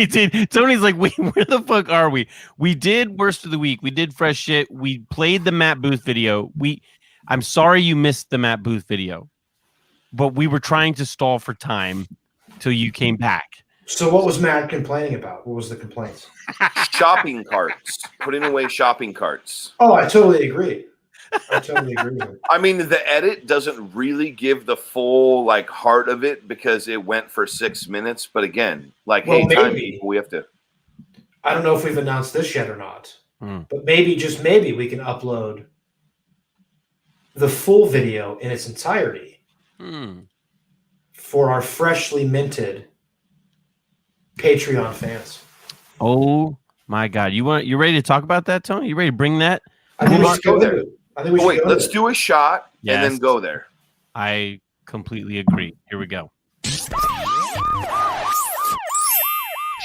Speaker 2: did. Tony's like, wait, where the fuck are we? We did worst of the week. We did fresh shit. We played the Matt Booth video. I'm sorry you missed the Matt Booth video, but we were trying to stall for time till you came back.
Speaker 4: So what was Matt complaining about? What was the complaints?
Speaker 1: Shopping carts. Putting away shopping carts.
Speaker 4: Oh, I totally agree. With it.
Speaker 1: I mean, the edit doesn't really give the full heart of it because it went for 6 minutes. But again, time people, we have to.
Speaker 4: I don't know if we've announced this yet or not, but maybe, just maybe, we can upload the full video in its entirety for our freshly minted Patreon fans.
Speaker 2: Oh my God! You ready to talk about that, Tony? You ready to bring that?
Speaker 4: I think we should go there.
Speaker 1: Wait, let's do a shot and then go there.
Speaker 2: I completely agree. Here we go.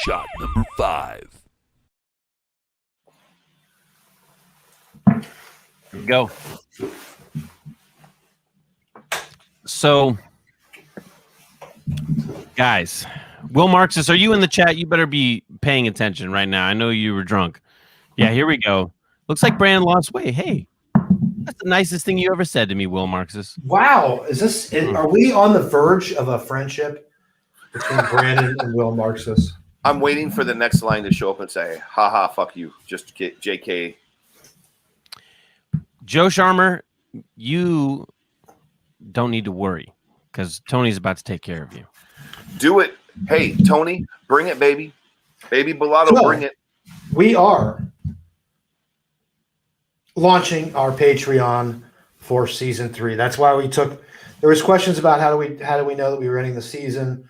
Speaker 5: Shot number 5.
Speaker 2: Here we go. So, guys, Will Marxist, are you in the chat? You better be paying attention right now. I know you were drunk. Yeah, here we go. Looks like Brandon lost weight. Hey, that's the nicest thing you ever said to me, Will Marxist.
Speaker 4: Wow. Are we on the verge of a friendship between Brandon and Will Marxist?
Speaker 1: I'm waiting for the next line to show up and say, haha, fuck you. Just JK.
Speaker 2: Joe Sharmer, you don't need to worry because Tony's about to take care of you.
Speaker 1: Do it. Hey, Tony, bring it, baby. Baby Bellotto, bring it.
Speaker 4: We are launching our Patreon for season 3. That's why there was questions about how do we know that we were ending the season.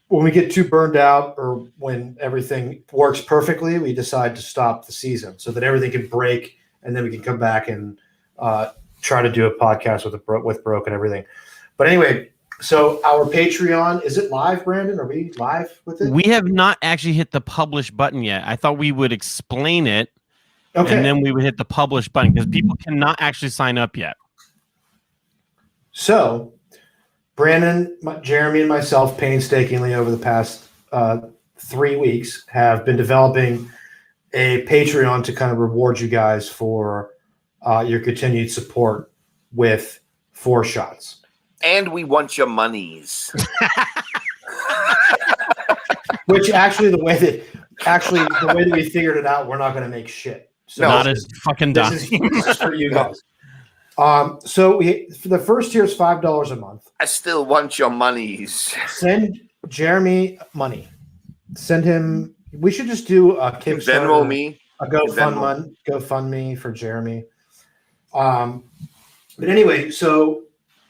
Speaker 4: When we get too burned out or when everything works perfectly, we decide to stop the season so that everything can break and then we can come back and try to do a podcast with Broke and everything. But anyway, so our Patreon, is it live, Brandon? Are we live with it?
Speaker 2: We have not actually hit the publish button yet. I thought we would explain it. Okay. And then we would hit the publish button because people cannot actually sign up yet.
Speaker 4: So, Brandon, Jeremy, and myself painstakingly over the past 3 weeks have been developing a Patreon to kind of reward you guys for your continued support with 4 Shots.
Speaker 1: And we want your monies.
Speaker 4: Which actually, the way that we figured it out, we're not going to make shit. So
Speaker 2: not as fucking dumb.
Speaker 4: This is for you guys. So for the first tier is $5 a month.
Speaker 1: I still want your monies.
Speaker 4: Send Jeremy money. Send him. We should just do a Kickstarter.
Speaker 1: Venmo me.
Speaker 4: A GoFundMe for Jeremy. But anyway, so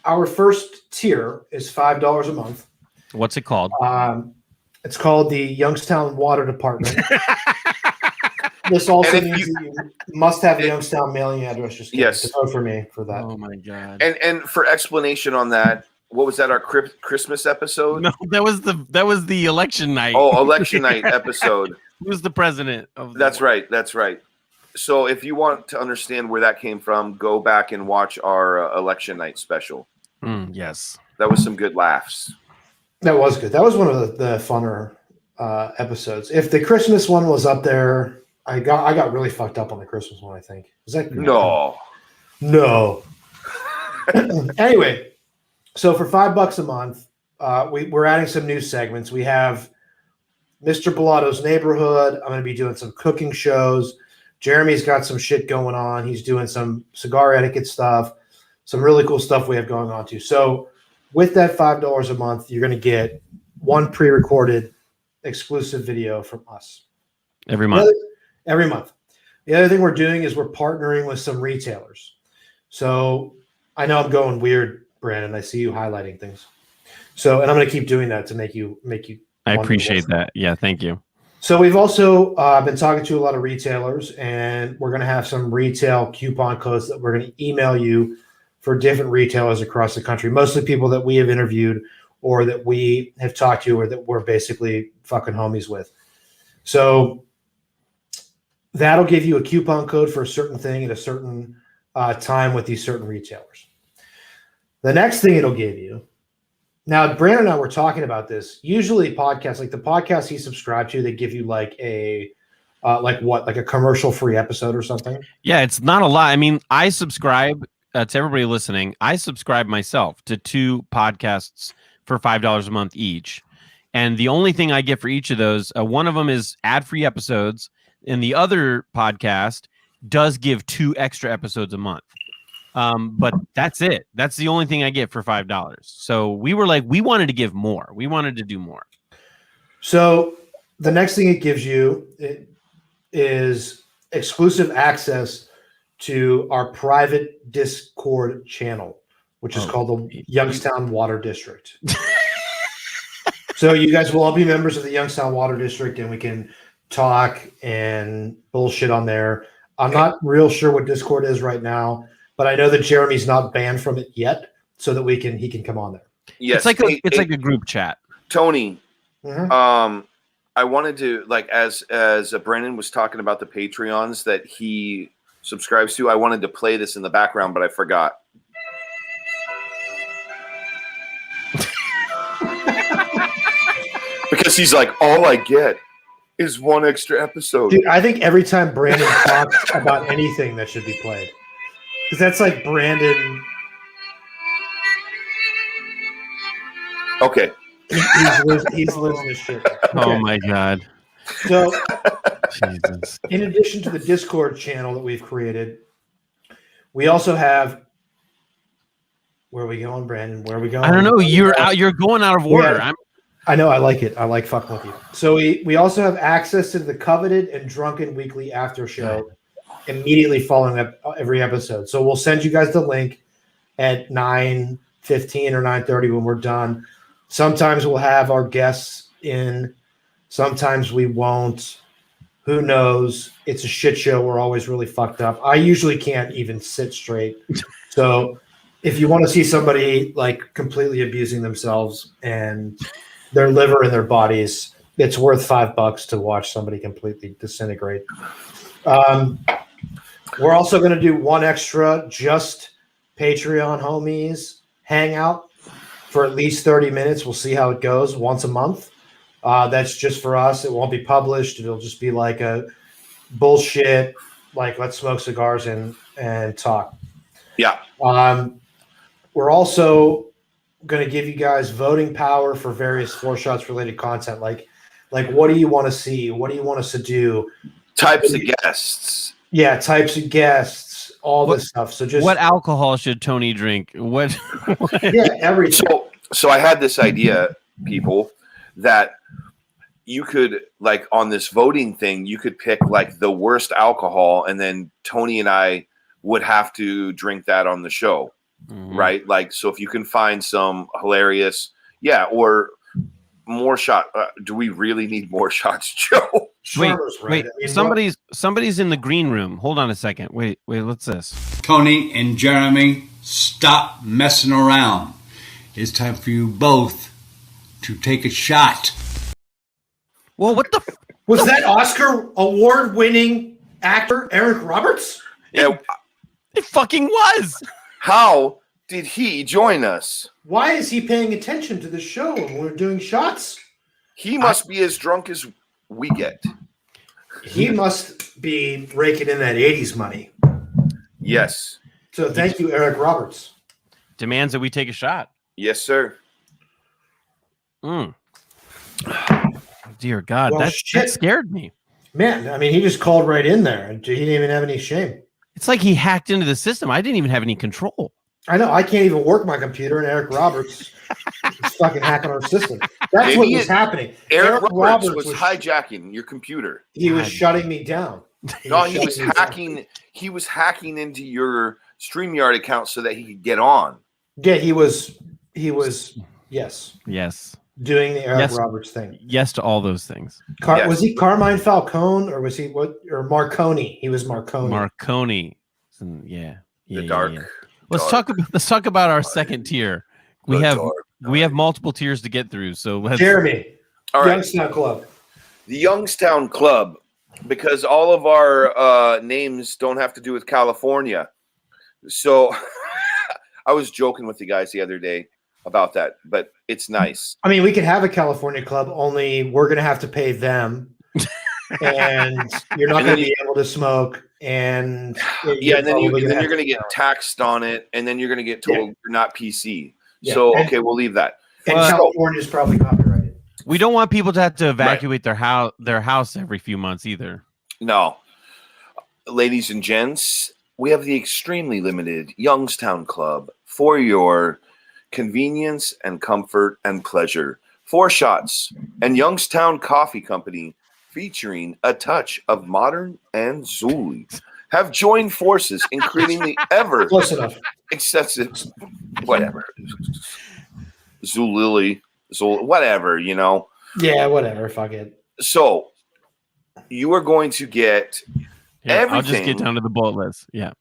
Speaker 4: our first tier is $5 a month.
Speaker 2: What's it called?
Speaker 4: It's called the Youngstown Water Department. This also means that you must have a Youngstown mailing address. Just
Speaker 1: yes,
Speaker 4: vote for me for that.
Speaker 2: Oh my god!
Speaker 1: And for explanation on that, what was that? Our Christmas episode?
Speaker 2: No, that was the election night.
Speaker 1: Oh, election night episode.
Speaker 2: Who's the president of?
Speaker 1: That's right. That's right. So if you want to understand where that came from, go back and watch our election night special.
Speaker 2: Yes,
Speaker 1: that was some good laughs.
Speaker 4: That was good. That was one of the funner episodes. If the Christmas one was up there, I got really fucked up on the Christmas one. I think was that
Speaker 1: no.
Speaker 4: Anyway, so for $5 a month, we're adding some new segments. We have Mr. Bellato's Neighborhood. I'm going to be doing some cooking shows. Jeremy's got some shit going on. He's doing some cigar etiquette stuff, some really cool stuff we have going on too. So with that $5 a month, you're going to get one pre-recorded exclusive video from us.
Speaker 2: Every month.
Speaker 4: Every month. The other thing we're doing is we're partnering with some retailers. So I know I'm going weird, Brandon. I see you highlighting things. So, and I'm going to keep doing that to make you.
Speaker 2: I appreciate that. Yeah, thank you.
Speaker 4: So we've also been talking to a lot of retailers, and we're going to have some retail coupon codes that we're going to email you for different retailers across the country, mostly people that we have interviewed or that we have talked to or that we're basically fucking homies with. So that'll give you a coupon code for a certain thing at a certain time with these certain retailers. The next thing it'll give you, now Brandon and I were talking about this. Usually podcasts, like the podcast he subscribed to, they give you like a commercial-free episode or something.
Speaker 2: Yeah, it's not a lot. I mean, I subscribe to everybody listening. I subscribe myself to 2 podcasts for $5 a month each. And the only thing I get for each of those, one of them is ad-free episodes, and the other podcast does give 2 extra episodes a month. But that's it. That's the only thing I get for $5. So we were like, we wanted to give more. We wanted to do more.
Speaker 4: So the next thing it gives you is exclusive access to our private Discord channel, which is called the Youngstown Water District. So you guys will all be members of the Youngstown Water District, and we can talk and bullshit on there. I'm not real sure what Discord is right now, but I know that Jeremy's not banned from it yet, so that he can come on there.
Speaker 1: Yes,
Speaker 2: it's like a group chat.
Speaker 1: Tony, I wanted to, like, as Brandon was talking about the Patreons that he subscribes to, I wanted to play this in the background, but I forgot. Because he's like, all I get is 1 extra episode.
Speaker 4: Dude, I think every time Brandon talks about anything, that should be played. Because that's like Brandon.
Speaker 1: Okay.
Speaker 4: He's losing his shit. Okay.
Speaker 2: Oh my god.
Speaker 4: So,
Speaker 2: Jesus.
Speaker 4: In addition to the Discord channel that we've created, we also have. Where are we going, Brandon? Where are we going?
Speaker 2: I don't know. You're going out of order.
Speaker 4: I know. I like it. I like fucking with you. So we also have access to the coveted and drunken weekly after show immediately following up every episode. So we'll send you guys the link at 9:15 or 9:30 when we're done. Sometimes we'll have our guests in. Sometimes we won't. Who knows? It's a shit show. We're always really fucked up. I usually can't even sit straight. So if you want to see somebody like completely abusing themselves and their liver and their bodies, it's worth $5 to watch somebody completely disintegrate. We're also going to do one extra just Patreon homies hangout for at least 30 minutes. We'll see how it goes once a month. That's just for us. It won't be published. It'll just be like a bullshit, like let's smoke cigars and talk.
Speaker 1: Yeah.
Speaker 4: We're also going to give you guys voting power for various 4 Shots related content. Like what do you want to see? What do you want us to do?
Speaker 1: Types of guests.
Speaker 4: Yeah, types of guests. all this stuff. So just
Speaker 2: what alcohol should Tony drink? What?
Speaker 4: yeah, everything.
Speaker 1: So I had this idea, people, that you could, like, on this voting thing, you could pick like the worst alcohol, and then Tony and I would have to drink that on the show, right? Like, so if you can find some hilarious, or more shot. Do we really need more shots, Joe?
Speaker 2: Wait. Somebody's in the green room. Hold on a second. Wait. What's this?
Speaker 8: Tony and Jeremy, stop messing around. It's time for you both to take a shot.
Speaker 2: Well, what the?
Speaker 4: Was that Oscar award-winning actor Eric Roberts?
Speaker 1: Yeah.
Speaker 2: It fucking was.
Speaker 1: How did he join us?
Speaker 4: Why is he paying attention to the show when we're doing shots?
Speaker 1: He must be as drunk as we get.
Speaker 4: He must be raking in that 80s money.
Speaker 1: Yes.
Speaker 4: So thank you, Eric Roberts.
Speaker 2: Demands that we take a shot.
Speaker 1: Yes, sir.
Speaker 2: Dear God,
Speaker 4: Well,
Speaker 2: that
Speaker 4: shit.
Speaker 2: scared me.
Speaker 4: Man, I mean, he just called right in there. He didn't even have any shame.
Speaker 2: It's like he hacked into the system. I didn't even have any control.
Speaker 4: I know. I can't even work my computer, and Eric Roberts is fucking hacking our system. That's
Speaker 1: Maybe
Speaker 4: what was happening.
Speaker 1: Eric Roberts was hijacking your computer.
Speaker 4: He was shutting me down.
Speaker 1: He was hacking. He was hacking into your StreamYard account so that he could get on.
Speaker 4: Yeah, he was. Yes. Doing the Eric Roberts thing.
Speaker 2: Yes to all those things.
Speaker 4: Was he Carmine Falcone or was he or Marconi? He was Marconi.
Speaker 2: Marconi. Yeah.
Speaker 1: Dark.
Speaker 2: Let's talk about our second tier. We have multiple tiers to get through. So
Speaker 4: Jeremy.
Speaker 1: All right.
Speaker 4: Youngstown Club.
Speaker 1: The Youngstown Club, because all of our names don't have to do with California. So I was joking with you guys the other day about that, but it's nice.
Speaker 4: I mean, we can have a California club, only we're going to have to pay them, and you're not going to be able to smoke. And
Speaker 1: then you're going to get taxed on it, and then you're going to get told you're not PC. Yeah. So okay, we'll leave that.
Speaker 4: And California is probably copyrighted.
Speaker 2: We don't want people to have to evacuate their house every few months either.
Speaker 1: No, ladies and gents, we have the extremely limited Youngstown Club for your convenience and comfort and pleasure. 4 shots and Youngstown Coffee Company, featuring a touch of modern and Zulu, have joined forces in creating the ever excessive whatever Zulily, whatever, you know.
Speaker 4: Yeah, whatever. Fuck it.
Speaker 1: So you are going to get everything.
Speaker 2: I'll just get down to the bullet list. Yeah.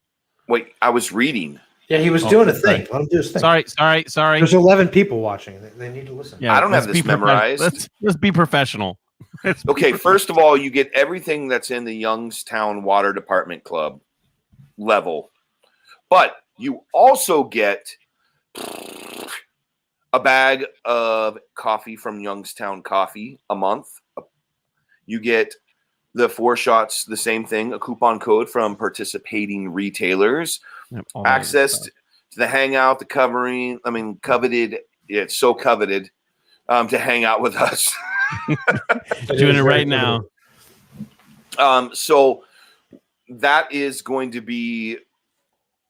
Speaker 1: Wait, I was reading.
Speaker 4: Yeah, he was doing a thing. Let him do his thing.
Speaker 2: Sorry.
Speaker 4: There's 11 people watching. They need to listen.
Speaker 1: Yeah, I don't have this memorized.
Speaker 2: Let's be professional.
Speaker 1: Okay, first of all, you get everything that's in the Youngstown Water Department Club level. But you also get a bag of coffee from Youngstown Coffee a month. You get the 4 shots, the same thing, a coupon code from participating retailers. Access to the hangout, coveted. Yeah, it's so coveted to hang out with us.
Speaker 2: Doing it right now.
Speaker 1: So that is going to be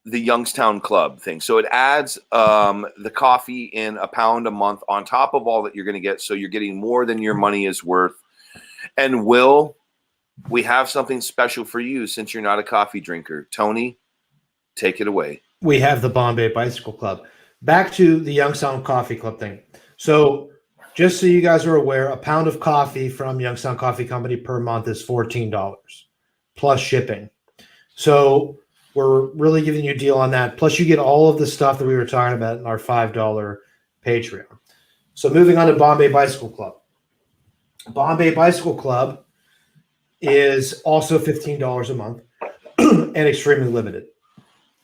Speaker 1: the Youngstown Club thing. So it adds the coffee in £1 a month on top of all that you're going to get. So you're getting more than your money is worth. And we have something special for you since you're not a coffee drinker. Tony, take it away.
Speaker 4: We have the Bombay Bicycle Club. Back to the Youngstown Coffee Club thing. So just so you guys are aware, a pound of coffee from Youngstown Coffee Company per month is $14 plus shipping. So we're really giving you a deal on that. Plus you get all of the stuff that we were talking about in our $5 Patreon. So moving on to Bombay Bicycle Club. Bombay Bicycle Club is also $15 a month and extremely limited.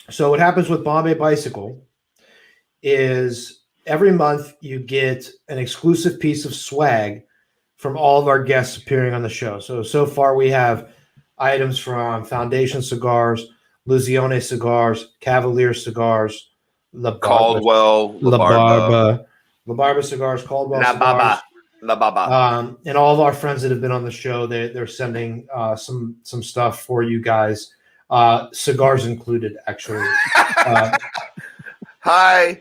Speaker 4: So what happens with Bombay Bicycle is every month you get an exclusive piece of swag from all of our guests appearing on the show. So far we have items from Foundation Cigars, Luzione Cigars, Cavalier Cigars,
Speaker 1: Caldwell,
Speaker 4: La Barba Cigars, Caldwell Cigars.
Speaker 1: La Baba.
Speaker 4: And all of our friends that have been on the show, they're sending some stuff for you guys. Cigars included, actually.
Speaker 1: Hi.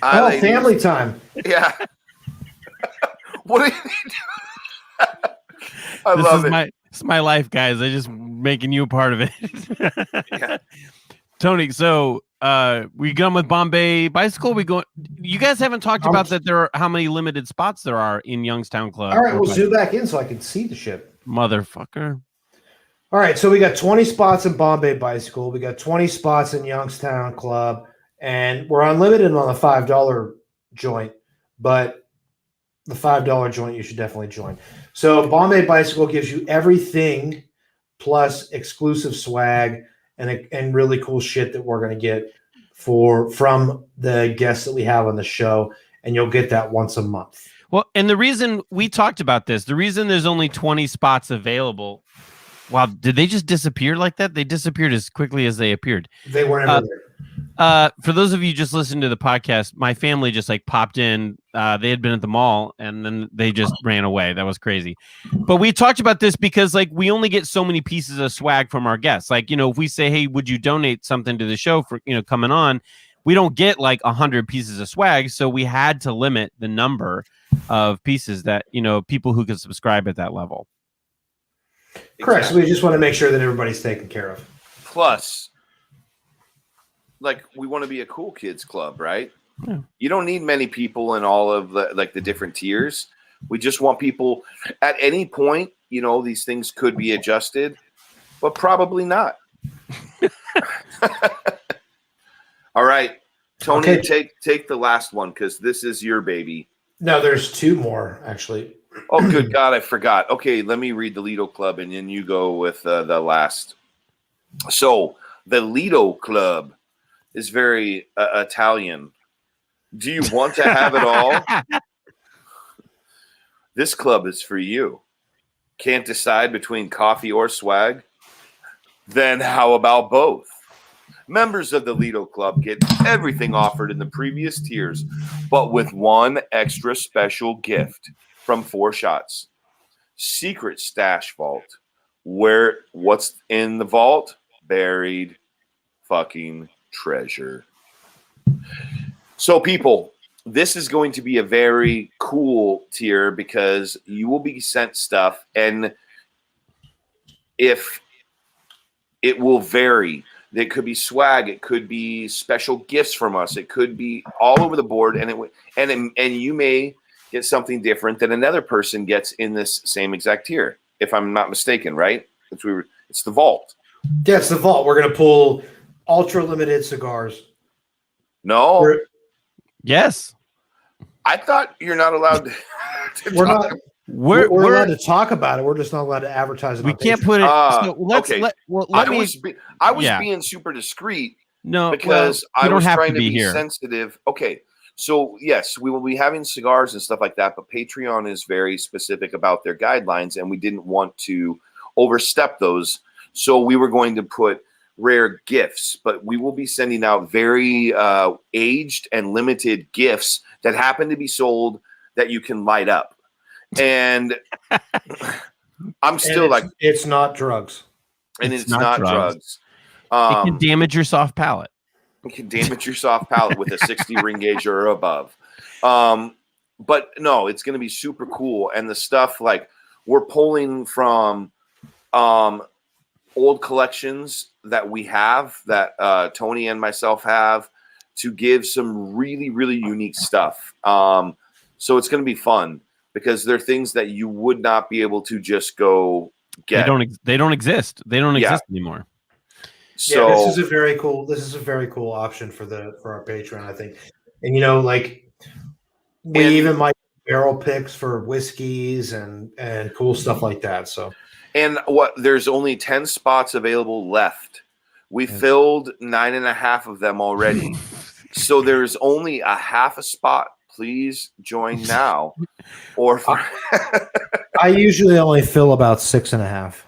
Speaker 1: Hi, ladies.
Speaker 4: Family time.
Speaker 1: Yeah. What are you doing? I love it.
Speaker 2: This is my life, guys. I just making you a part of it.
Speaker 1: Yeah.
Speaker 2: Tony, so we going with Bombay Bicycle. You guys haven't talked about that there are how many limited spots there are in Youngstown Club.
Speaker 4: All right, we'll zoom back in so I can see the ship.
Speaker 2: Motherfucker.
Speaker 4: All right, so we got 20 spots in Bombay Bicycle. We got 20 spots in Youngstown Club, and we're unlimited on the $5 joint, but the $5 joint you should definitely join. So Bombay Bicycle gives you everything plus exclusive swag and really cool shit that we're going to get from the guests that we have on the show, and you'll get that once a month.
Speaker 2: Well, and the reason we talked about this, the reason there's only 20 spots available. Wow, did they just disappear like that? They disappeared as quickly as they appeared.
Speaker 4: They weren't ever there.
Speaker 2: For those of you just listening to the podcast, my family just like popped in. They had been at the mall and then they just ran away. That was crazy. But we talked about this because like we only get so many pieces of swag from our guests. Like, if we say, hey, would you donate something to the show for, coming on? We don't get like 100 pieces of swag. So we had to limit the number of pieces that, people who could subscribe at that level.
Speaker 4: Correct. So we just want to make sure that everybody's taken care of.
Speaker 1: Plus, like, we want to be a cool kids club, right?
Speaker 2: Yeah.
Speaker 1: You don't need many people in all of the different tiers. We just want people at any point, these things could be adjusted, but probably not. All right, Tony,
Speaker 4: Okay.
Speaker 1: take the last one because this is your baby.
Speaker 4: No, there's two more, actually.
Speaker 1: Oh, good God, I forgot. Okay, let me read the Lido Club, and then you go with the last. So, the Lido Club is very Italian. Do you want to have it all? This club is for you. Can't decide between coffee or swag? Then how about both? Members of the Lido Club get everything offered in the previous tiers, but with one extra special gift from 4 Shots. Secret stash vault. What's in the vault? Buried fucking treasure. So people, this is going to be a very cool tier because you will be sent stuff, and if it will vary. It could be swag. It could be special gifts from us. It could be all over the board, and you may get something different than another person gets in this same exact tier, if I'm not mistaken, right? It's the vault.
Speaker 4: Yeah, it's the vault. We're going to pull ultra limited cigars.
Speaker 1: No.
Speaker 2: Yes.
Speaker 1: I thought you're not allowed to
Speaker 4: We're not.
Speaker 2: We're
Speaker 4: allowed to talk about it. We're just not allowed to advertise it.
Speaker 2: We
Speaker 4: on
Speaker 2: can't
Speaker 4: Patreon.
Speaker 2: put it. So
Speaker 1: okay. I was
Speaker 2: yeah.
Speaker 1: being super discreet
Speaker 2: No,
Speaker 1: because
Speaker 2: well,
Speaker 1: I was
Speaker 2: have
Speaker 1: trying
Speaker 2: to
Speaker 1: to be
Speaker 2: here.
Speaker 1: sensitive. Okay. So, yes, we will be having cigars and stuff like that, but Patreon is very specific about their guidelines, and we didn't want to overstep those. So we were going to put rare gifts, but we will be sending out very aged and limited gifts that happen to be sold that you can light up. And I'm still
Speaker 4: it's not drugs.
Speaker 1: And it's not drugs.
Speaker 2: It can damage your soft palate.
Speaker 1: You can damage your soft palate with a 60 ring gauge or above. But no, it's going to be super cool. And the stuff, like, we're pulling from old collections that we have, that Tony and myself have, to give some really, really unique stuff. So it's going to be fun because they're things that you would not be able to just go get.
Speaker 2: They don't exist. They don't exist anymore.
Speaker 1: So
Speaker 4: this is a very cool option for our Patreon, I think. And we even might barrel picks for whiskeys and cool stuff like that. So
Speaker 1: there's only 10 spots available left. We filled 9.5 of them already. So there's only a half a spot. Please join now. Or
Speaker 4: I usually only fill about 6.5.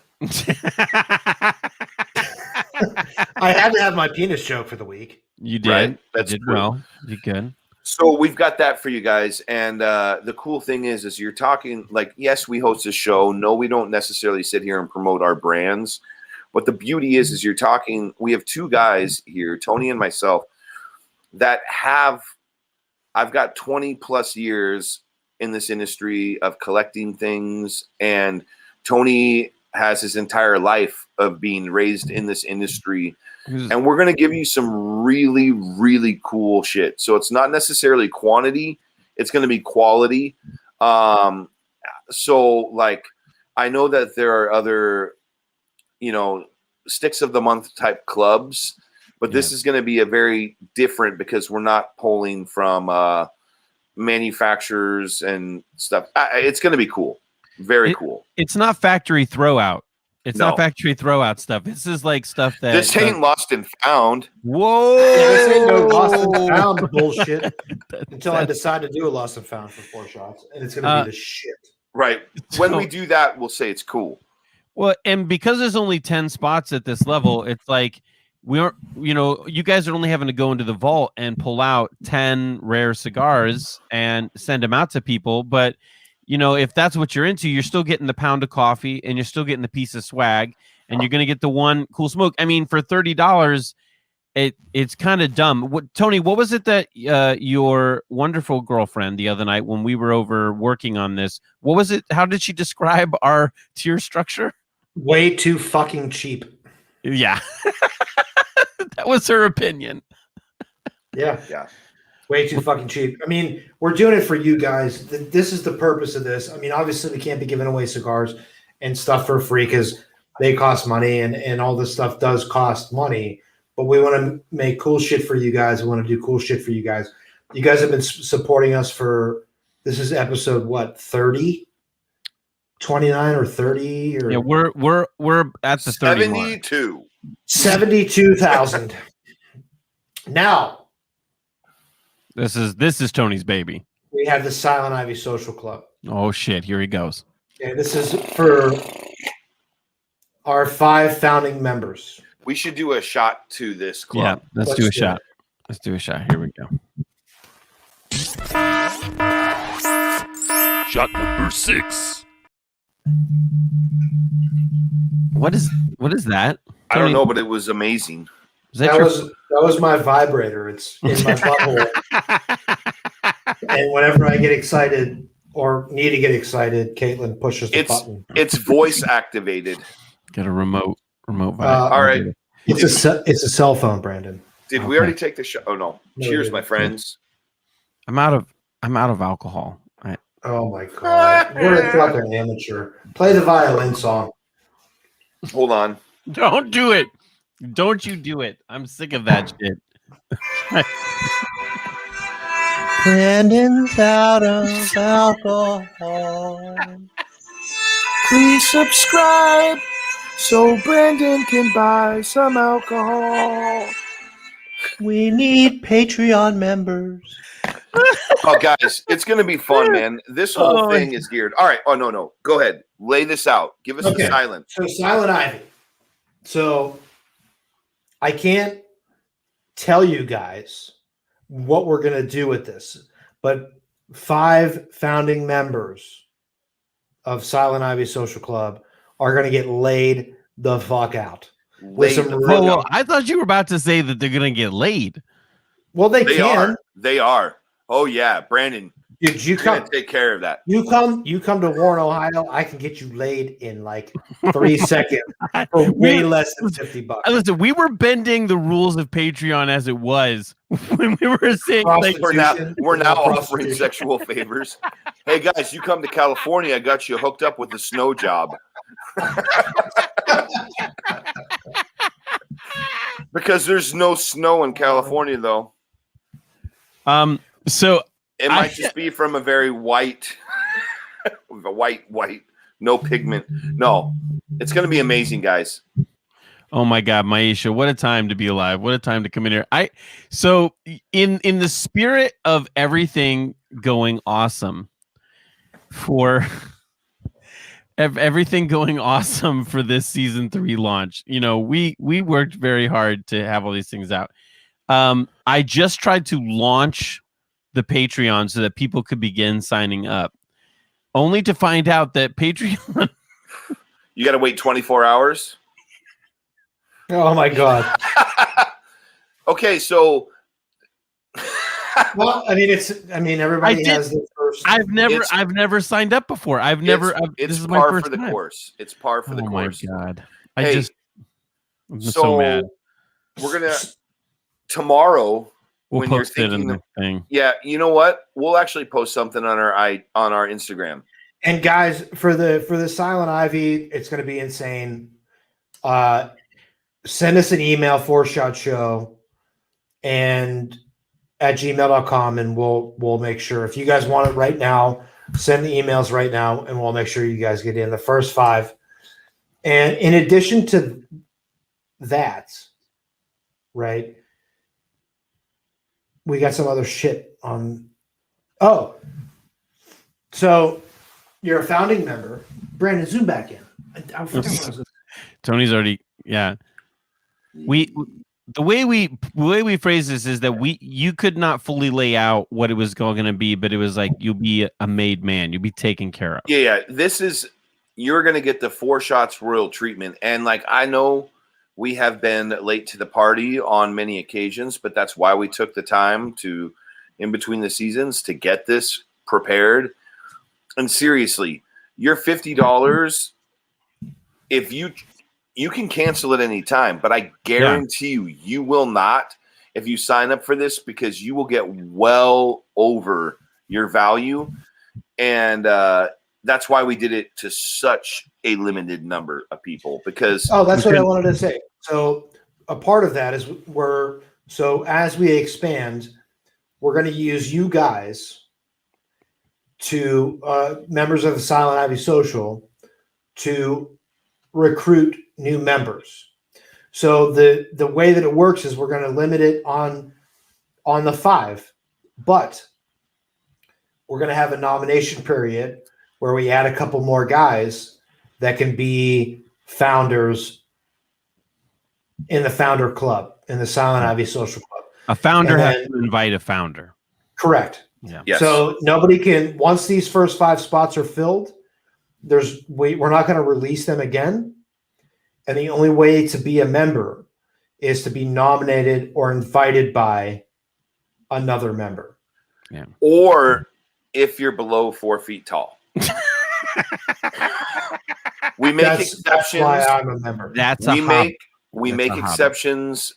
Speaker 4: I had to have my penis joke for the week.
Speaker 2: You did.
Speaker 1: Right? That's
Speaker 2: you did
Speaker 1: true.
Speaker 2: well. You good.
Speaker 1: So we've got that for you guys. And the cool thing is you're talking, like, yes, we host a show. No, we don't necessarily sit here and promote our brands. But the beauty is you're talking. We have two guys here, Tony and myself, that I've got 20 plus years in this industry of collecting things, and Tony has his entire life of being raised in this industry. And we're going to give you some really, really cool shit. So it's not necessarily quantity. It's going to be quality. So like, I know that there are other, sticks of the month type clubs, but this is going to be a very different, because we're not pulling from manufacturers and stuff. It's going to be cool. Very cool.
Speaker 2: It's not factory throwout. It's
Speaker 1: No.
Speaker 2: not factory throwout stuff. This is like stuff that
Speaker 1: This ain't lost and found.
Speaker 2: Whoa!
Speaker 4: This ain't no lost and found bullshit until I decide to do a lost and found for 4 shots, and it's gonna be the shit.
Speaker 1: Right. When we do that, we'll say it's cool.
Speaker 2: Well, and because there's only 10 spots at this level, it's like we aren't, you guys are only having to go into the vault and pull out 10 rare cigars and send them out to people. But if that's what you're into, you're still getting the pound of coffee, and you're still getting the piece of swag, and you're going to get the one cool smoke. I mean, for $30, it's kind of dumb. Tony, what was it that your wonderful girlfriend the other night when we were over working on this, what was it? How did she describe our tier structure?
Speaker 4: Way too fucking cheap.
Speaker 2: Yeah. That was her opinion.
Speaker 4: Yeah.
Speaker 1: Yeah.
Speaker 4: Way too fucking cheap. I mean, we're doing it for you guys. This is the purpose of this. I mean, obviously, we can't be giving away cigars and stuff for free because they cost money, and all this stuff does cost money. But we want to make cool shit for you guys. We want to do cool shit for you guys. You guys have been supporting us for, this is episode, what, 30? 29 or 30? Or
Speaker 2: yeah, we're at the 30
Speaker 1: 72.
Speaker 2: mark.
Speaker 4: 72,000. Now,
Speaker 2: This is Tony's baby.
Speaker 4: we have the Silent Ivy Social Club.
Speaker 2: Oh shit, here he goes.
Speaker 4: Okay, this is for our 5 founding members.
Speaker 1: We should do a shot to this club.
Speaker 2: Yeah, let's do a
Speaker 4: do
Speaker 2: shot.
Speaker 4: it.
Speaker 2: Let's do a shot. Here we go.
Speaker 5: Shot number 6.
Speaker 2: What is that?
Speaker 1: I don't
Speaker 2: Tony,
Speaker 1: know, but it was amazing.
Speaker 2: is that
Speaker 4: That
Speaker 2: your
Speaker 4: was my vibrator. It's in my butthole. And whenever I get excited or need to get excited, Caitlin pushes the button.
Speaker 1: It's voice activated.
Speaker 2: Got a remote vibe.
Speaker 1: All right.
Speaker 4: It's a cell phone, Brandon.
Speaker 1: Did we already take the shot? Oh no.
Speaker 4: No,
Speaker 1: Cheers,
Speaker 4: we
Speaker 1: my
Speaker 4: didn't.
Speaker 1: friends.
Speaker 2: I'm out of alcohol.
Speaker 4: Oh my god, we're a fucking amateur. Play the violin song.
Speaker 1: Hold on.
Speaker 2: Don't do it. Don't you do it. I'm sick of that shit.
Speaker 9: Brandon's out of alcohol. Please subscribe so Brandon can buy some alcohol. We need Patreon members.
Speaker 1: Oh, guys, it's going to be fun, man. This whole thing is geared. All right. Oh, no. Go ahead. Lay this out. Give us the silence.
Speaker 4: So Silent Ivy. So I can't tell you guys what we're going to do with this, but 5 founding members of Silent Ivy Social Club are going to get laid the fuck out. With some
Speaker 2: Well, I thought you were about to say that they're gonna get laid.
Speaker 4: Well, they
Speaker 1: They
Speaker 4: can.
Speaker 1: are. They are. Oh yeah, Brandon.
Speaker 4: Did you
Speaker 1: You're
Speaker 4: come?
Speaker 1: gonna take care of that.
Speaker 4: You come to Warren, Ohio. I can get you laid in like 3 seconds for way less than $50.
Speaker 2: Listen, we were bending the rules of Patreon as it was when we were saying like
Speaker 1: We're now offering
Speaker 4: Prostitution.
Speaker 1: sexual favors. Hey guys, you come to California, I got you hooked up with a snow job. Because there's no snow in California, though.
Speaker 2: So
Speaker 1: It might just be from a very white, white, no pigment. No, it's going to be amazing, guys.
Speaker 2: oh my God, Maisha, what a time to be alive! What a time to come in here. So in the spirit of everything going awesome for everything going awesome for this season 3 launch, we worked very hard to have all these things out. I just tried to launch the Patreon so that people could begin signing up, only to find out that Patreon
Speaker 1: You got to wait 24 hours.
Speaker 4: Oh my god.
Speaker 1: Okay, so
Speaker 4: Well, I mean, everybody
Speaker 2: did-
Speaker 4: has their first.
Speaker 2: I've
Speaker 1: It's-
Speaker 2: never signed up before. This
Speaker 1: it's
Speaker 2: is my
Speaker 1: par
Speaker 2: first
Speaker 1: for the
Speaker 2: time.
Speaker 1: course. It's par for the
Speaker 2: Oh my
Speaker 1: course.
Speaker 2: god!
Speaker 1: Hey,
Speaker 2: I'm just so mad.
Speaker 1: We're gonna tomorrow
Speaker 2: We'll
Speaker 1: when you're
Speaker 2: post it in
Speaker 1: thinking.
Speaker 2: the thing.
Speaker 1: Yeah, you know what? We'll actually post something on our Instagram.
Speaker 4: And guys, for the Silent Ivy, it's going to be insane. Send us an email, 4shotshow, and at gmail.com, and we'll make sure if you guys want it right now, send the emails right now, and we'll make sure you guys get in the first 5. And in addition to that, right, we got some other shit on. Oh, so you're a founding member. Brandon, zoom back in. I forgot what I was.
Speaker 2: Tony's already the way we phrase this is that you could not fully lay out what it was going to be, but it was like you'll be a made man, you'll be taken care of.
Speaker 1: Yeah. You're gonna get the 4 shots royal treatment, and like I know we have been late to the party on many occasions, but that's why we took the time to, in between the seasons, to get this prepared. And seriously, your $50, if you can cancel at any time, but I guarantee you will not if you sign up for this, because you will get well over your value. And that's why we did it to such a limited number of people, because
Speaker 4: that's what I wanted to say. So a part of that is as we expand, we're going to use you guys to members of the Silent Ivy Social to recruit new members. So the way that it works is we're going to limit it on the 5, but we're going to have a nomination period where we add a couple more guys that can be founders in the founder club, in the Silent Ivy Social Club.
Speaker 2: A founder has to invite a founder.
Speaker 4: Correct.
Speaker 2: Yeah.
Speaker 1: Yes.
Speaker 4: So nobody can, once these first 5 spots are filled, we're not going to release them again. And the only way to be a member is to be nominated or invited by another member.
Speaker 2: Yeah.
Speaker 1: Or if you're below 4 feet tall. We make exceptions.
Speaker 4: That's why I'm a member.
Speaker 1: We make exceptions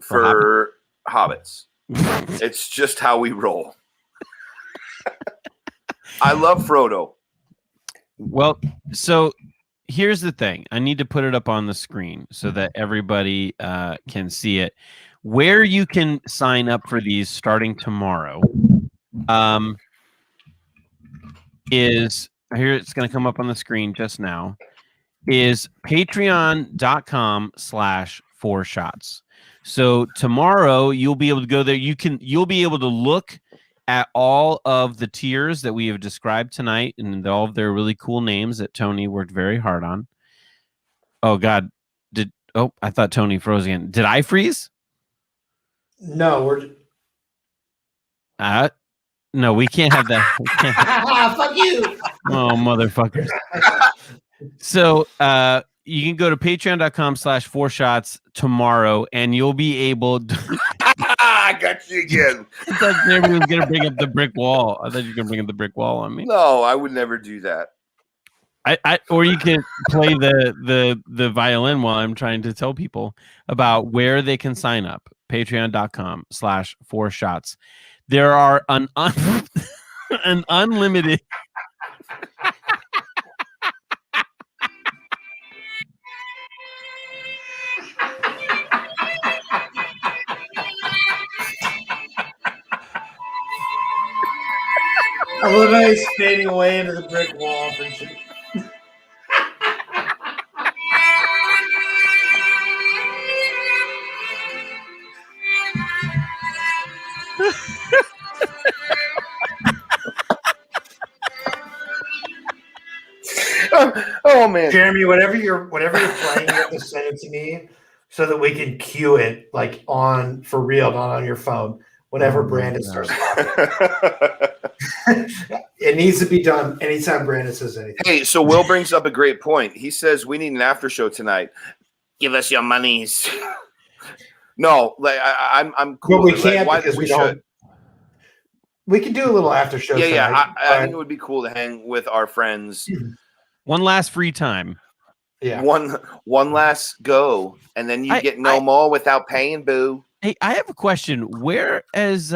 Speaker 1: for hobbits. It's just how we roll. I love Frodo.
Speaker 2: Well, so here's the thing. I need to put it up on the screen so that everybody can see it. Where you can sign up for these starting tomorrow is here. It's going to come up on the screen just now. Is patreon.com/4shots. So tomorrow you'll be able to go there. You'll be able to look at all of the tiers that we have described tonight and all of their really cool names that Tony worked very hard on. Oh God. I thought Tony froze again. Did I freeze?
Speaker 4: No,
Speaker 2: no, we can't have that.
Speaker 4: Fuck you.
Speaker 2: Oh, motherfuckers. So you can go to patreon.com/4shots tomorrow and you'll be able to
Speaker 1: I got you again.
Speaker 2: I thought everyone was gonna bring up the brick wall. I thought you were gonna bring up the brick wall on me.
Speaker 1: No, I would never do that.
Speaker 2: Or you can play the violin while I'm trying to tell people about where they can sign up. Patreon.com/4shots. There are an unlimited.
Speaker 4: I love how he's fading away into the brick wall.
Speaker 1: Oh man,
Speaker 4: Jeremy, whatever you're playing, you have to send it to me so that we can cue it like on for real, not on your phone. Whenever Brandon starts talking. It needs to be done anytime Brandon says anything.
Speaker 1: Hey, so Will brings up a great point. He says we need an after show tonight. Give us your monies. No, like I'm cool.
Speaker 4: But we
Speaker 1: with it.
Speaker 4: can't
Speaker 1: Like,
Speaker 4: because we
Speaker 1: should.
Speaker 4: don't. We could do a little after show
Speaker 1: Yeah,
Speaker 4: tonight.
Speaker 1: I think it would be cool to hang with our friends.
Speaker 2: One last free time.
Speaker 4: Yeah.
Speaker 2: One
Speaker 1: last go, and then you get no more without paying, boo.
Speaker 2: Hey, I have a question. Where is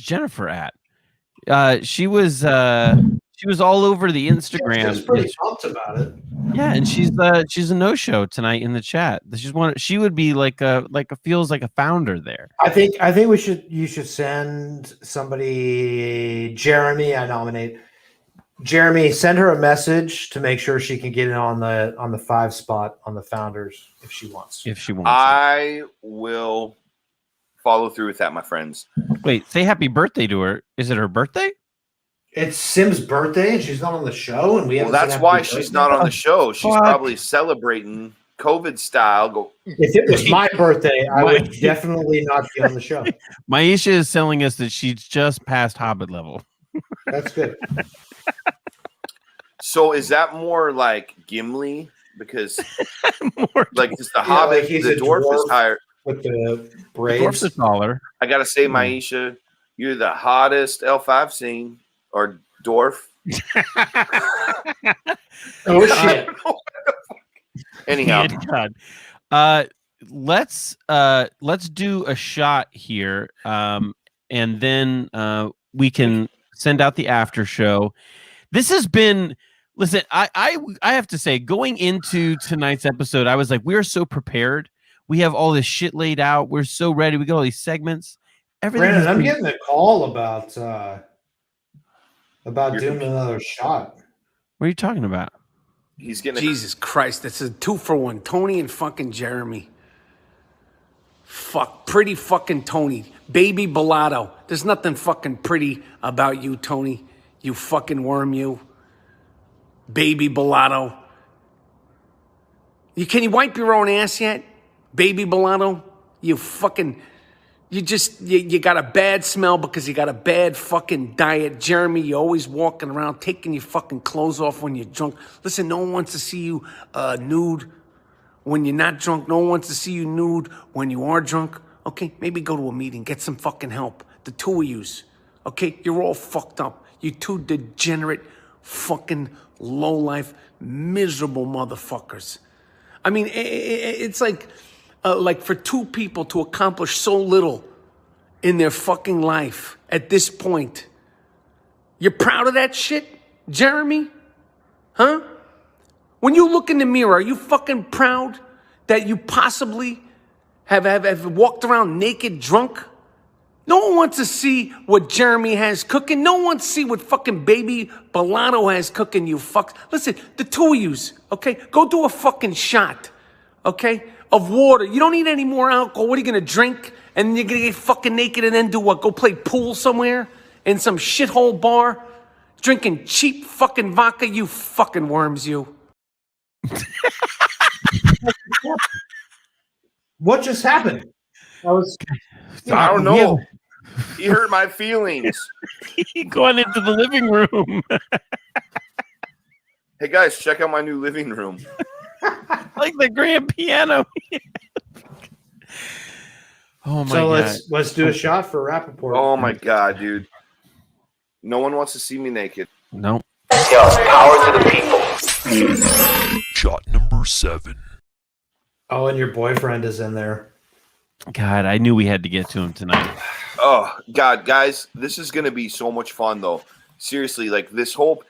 Speaker 2: Jennifer at? She was all over the Instagram.
Speaker 4: She was pretty pumped about it.
Speaker 2: Yeah, and she's a no-show tonight in the chat. She would be feels like a founder there.
Speaker 4: I think you should send somebody, Jeremy. I nominate Jeremy. Send her a message to make sure she can get in on the 5 spot on the founders if she wants.
Speaker 1: I will follow through with that, my friends.
Speaker 2: Wait, say happy birthday to her. Is it her birthday?
Speaker 4: It's Sim's birthday, and she's not on the show, and
Speaker 1: that's why she's not on the show. She's probably celebrating COVID style.
Speaker 4: If it was my birthday, I would definitely not be on the show.
Speaker 2: Maisha is telling us that she's just past Hobbit level.
Speaker 4: That's good.
Speaker 1: So is that more like Gimli? Because like it's the Hobbit,
Speaker 4: like he's
Speaker 1: the
Speaker 4: a
Speaker 1: dwarf is higher.
Speaker 4: With the
Speaker 2: The
Speaker 4: braids.
Speaker 2: dwarf's a taller.
Speaker 1: I gotta say, Maisha, you're the hottest elf I've seen, or dwarf.
Speaker 4: Oh shit!
Speaker 1: Anyhow,
Speaker 2: God. Let's do a shot here, and then we can send out the after show. This has been. Listen, I have to say, going into tonight's episode, I was like, we are so prepared. We have all this shit laid out. We're so ready. We got all these segments. Everything.
Speaker 4: Brandon, I'm getting a call about doing another shot.
Speaker 2: What are you talking about?
Speaker 1: He's getting
Speaker 10: Jesus Christ, that's a 2-for-1. Tony and fucking Jeremy. Fuck, pretty fucking Tony. Baby Bellotto. There's nothing fucking pretty about you, Tony. You fucking worm, you. Baby Bellotto. Can you wipe your own ass yet? Baby Bellotto? You fucking... You got a bad smell because you got a bad fucking diet. Jeremy, you're always walking around taking your fucking clothes off when you're drunk. Listen, no one wants to see you nude when you're not drunk. No one wants to see you nude when you are drunk. Okay, maybe go to a meeting, get some fucking help. The two of yous, okay? You're all fucked up. You two degenerate, fucking low-life, miserable motherfuckers. I mean, it's like for two people to accomplish so little in their fucking life at this point. You're proud of that shit, Jeremy? Huh? When you look in the mirror, are you fucking proud that you possibly have walked around naked drunk? No one wants to see what Jeremy has cooking. No one wants to see what fucking Baby Bellotto has cooking, you fucks. Listen, the two of yous, okay? Go do a fucking shot, okay? Of water. You don't need any more alcohol. What are you going to drink? And you're going to get fucking naked and then do what? Go play pool somewhere? In some shithole bar? Drinking cheap fucking vodka? You fucking worms, you.
Speaker 4: What just happened?
Speaker 1: I don't know. He hurt my feelings.
Speaker 2: Going into the living room.
Speaker 1: Hey guys, check out my new living room.
Speaker 2: Like the grand piano. Oh my god.
Speaker 4: Let's do a shot for Rappaport.
Speaker 1: Oh my god, dude. No one wants to see me naked.
Speaker 2: No.
Speaker 10: Yo, power to the people.
Speaker 5: Shot number 7.
Speaker 4: Oh, and your boyfriend is in there.
Speaker 2: God, I knew we had to get to him tonight.
Speaker 1: Oh god, guys, this is gonna be so much fun though. Seriously, like this whole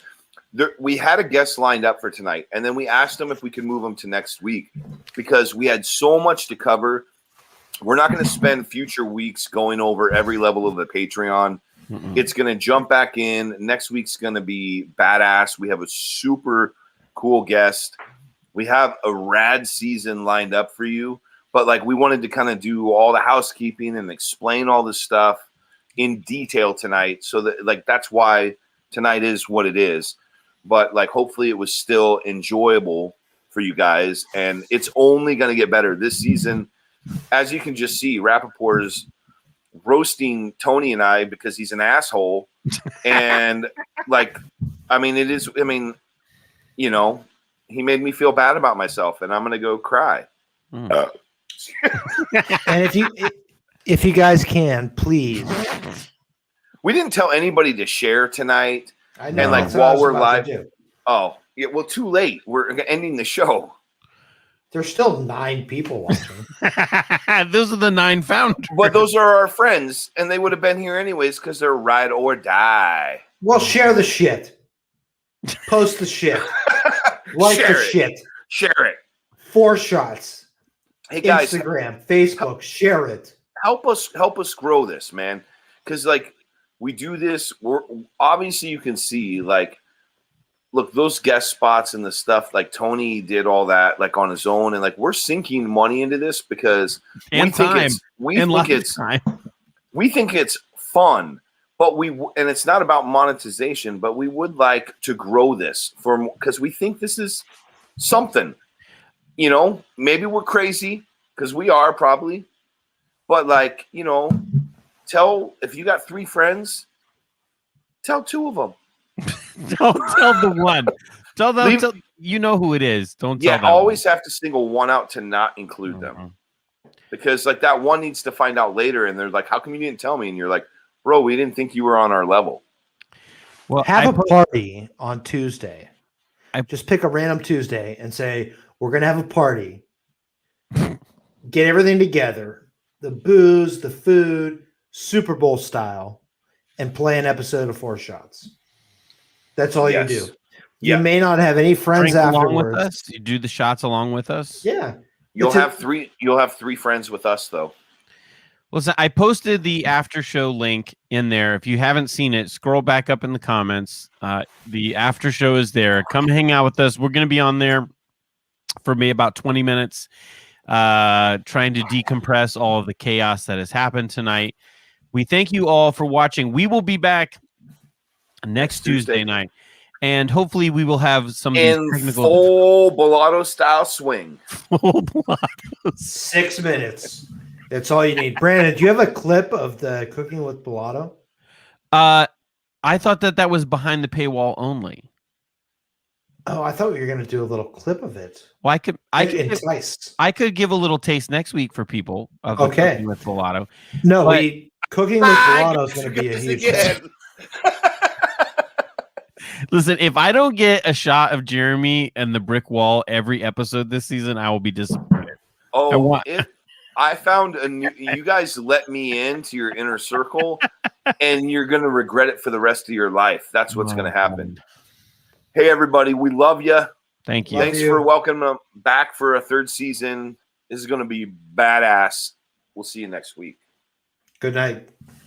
Speaker 1: we had a guest lined up for tonight, and then we asked them if we could move them to next week because we had so much to cover. We're not going to spend future weeks going over every level of the Patreon. It's going to jump back in. Next week's going to be badass. We have a super cool guest. We have a rad season lined up for you, but like we wanted to kind of do all the housekeeping and explain all this stuff in detail tonight. So that like that's why tonight is what it is. But like hopefully it was still enjoyable for you guys, and it's only going to get better this season. As you can just see, Rappaport is roasting Tony and I because he's an asshole. And like, I mean, you know, he made me feel bad about myself, and I'm going to go cry.
Speaker 4: And if you guys can, please.
Speaker 1: We didn't tell anybody to share tonight.
Speaker 4: I know.
Speaker 1: And like
Speaker 4: that's what I
Speaker 1: while
Speaker 4: was
Speaker 1: we're
Speaker 4: about
Speaker 1: live,
Speaker 4: to do.
Speaker 1: oh yeah, well, too late. We're ending the show.
Speaker 4: There's still 9 people watching.
Speaker 2: Those are the 9 founders.
Speaker 1: But those are our friends, and they would have been here anyways because they're ride or die.
Speaker 4: Well, share the shit. Post the shit. Like
Speaker 1: Share
Speaker 4: the
Speaker 1: it.
Speaker 4: shit.
Speaker 1: Share it.
Speaker 4: 4 shots.
Speaker 1: Hey guys,
Speaker 4: Instagram, Facebook, share it.
Speaker 1: help us grow this, man. Because like we do this, we're obviously you can see like, look, those guest spots and the stuff like Tony did all that like on his own, and like we're sinking money into this because
Speaker 2: And time.
Speaker 1: we
Speaker 2: And
Speaker 1: think
Speaker 2: lots of
Speaker 1: it's
Speaker 2: time.
Speaker 1: we think it's fun, but and it's not about monetization, but we would like to grow this because we think this is something. You know, maybe we're crazy because we are probably, but like, you know, if you got 3 friends, tell 2 of them.
Speaker 2: Don't tell the one. Tell them. You know who it is. Don't tell them.
Speaker 1: Always have to single one out to not include them. Because like that one needs to find out later, and they're like, "How come you didn't tell me?" And you're like, "Bro, we didn't think you were on our level."
Speaker 2: Well,
Speaker 4: have a party on Tuesday. Just pick a random Tuesday and say, we're going to have a party. Get everything together. The booze, the food, Super Bowl style, and play an episode of 4 Shots. That's all you do. You may not have any friends
Speaker 2: Drink
Speaker 4: afterwards.
Speaker 2: along with us. You do the shots along with us.
Speaker 4: Yeah.
Speaker 1: You'll have 3 friends with us though.
Speaker 2: Listen, I posted the after show link in there. If you haven't seen it, scroll back up in the comments. The after show is there. Come hang out with us. We're going to be on there for me about 20 minutes, trying to decompress all of the chaos that has happened tonight. We thank you all for watching. We will be back next Tuesday night, and hopefully we will have some
Speaker 1: in
Speaker 2: technical
Speaker 1: full Bellotto style swing.
Speaker 2: Full Bellotto.
Speaker 4: 6 minutes. That's all you need. Brandon, do you have a clip of the Cooking with Bellotto?
Speaker 2: I thought that was behind the paywall only.
Speaker 4: Oh, I thought you were going to do a little clip of it.
Speaker 2: Well, I could give a little taste next week for people of the Cooking with Bellotto.
Speaker 4: No, Cooking with Bellotto is going to be a huge hit.
Speaker 2: Listen, if I don't get a shot of Jeremy and the brick wall every episode this season, I will be disappointed.
Speaker 1: Oh, I found you guys let me into your inner circle, and you're going to regret it for the rest of your life. That's what's going to happen. Hey, everybody, we love you.
Speaker 2: Thank you.
Speaker 1: Thanks for welcoming back for a 3rd season. This is going to be badass. We'll see you next week.
Speaker 4: Good night.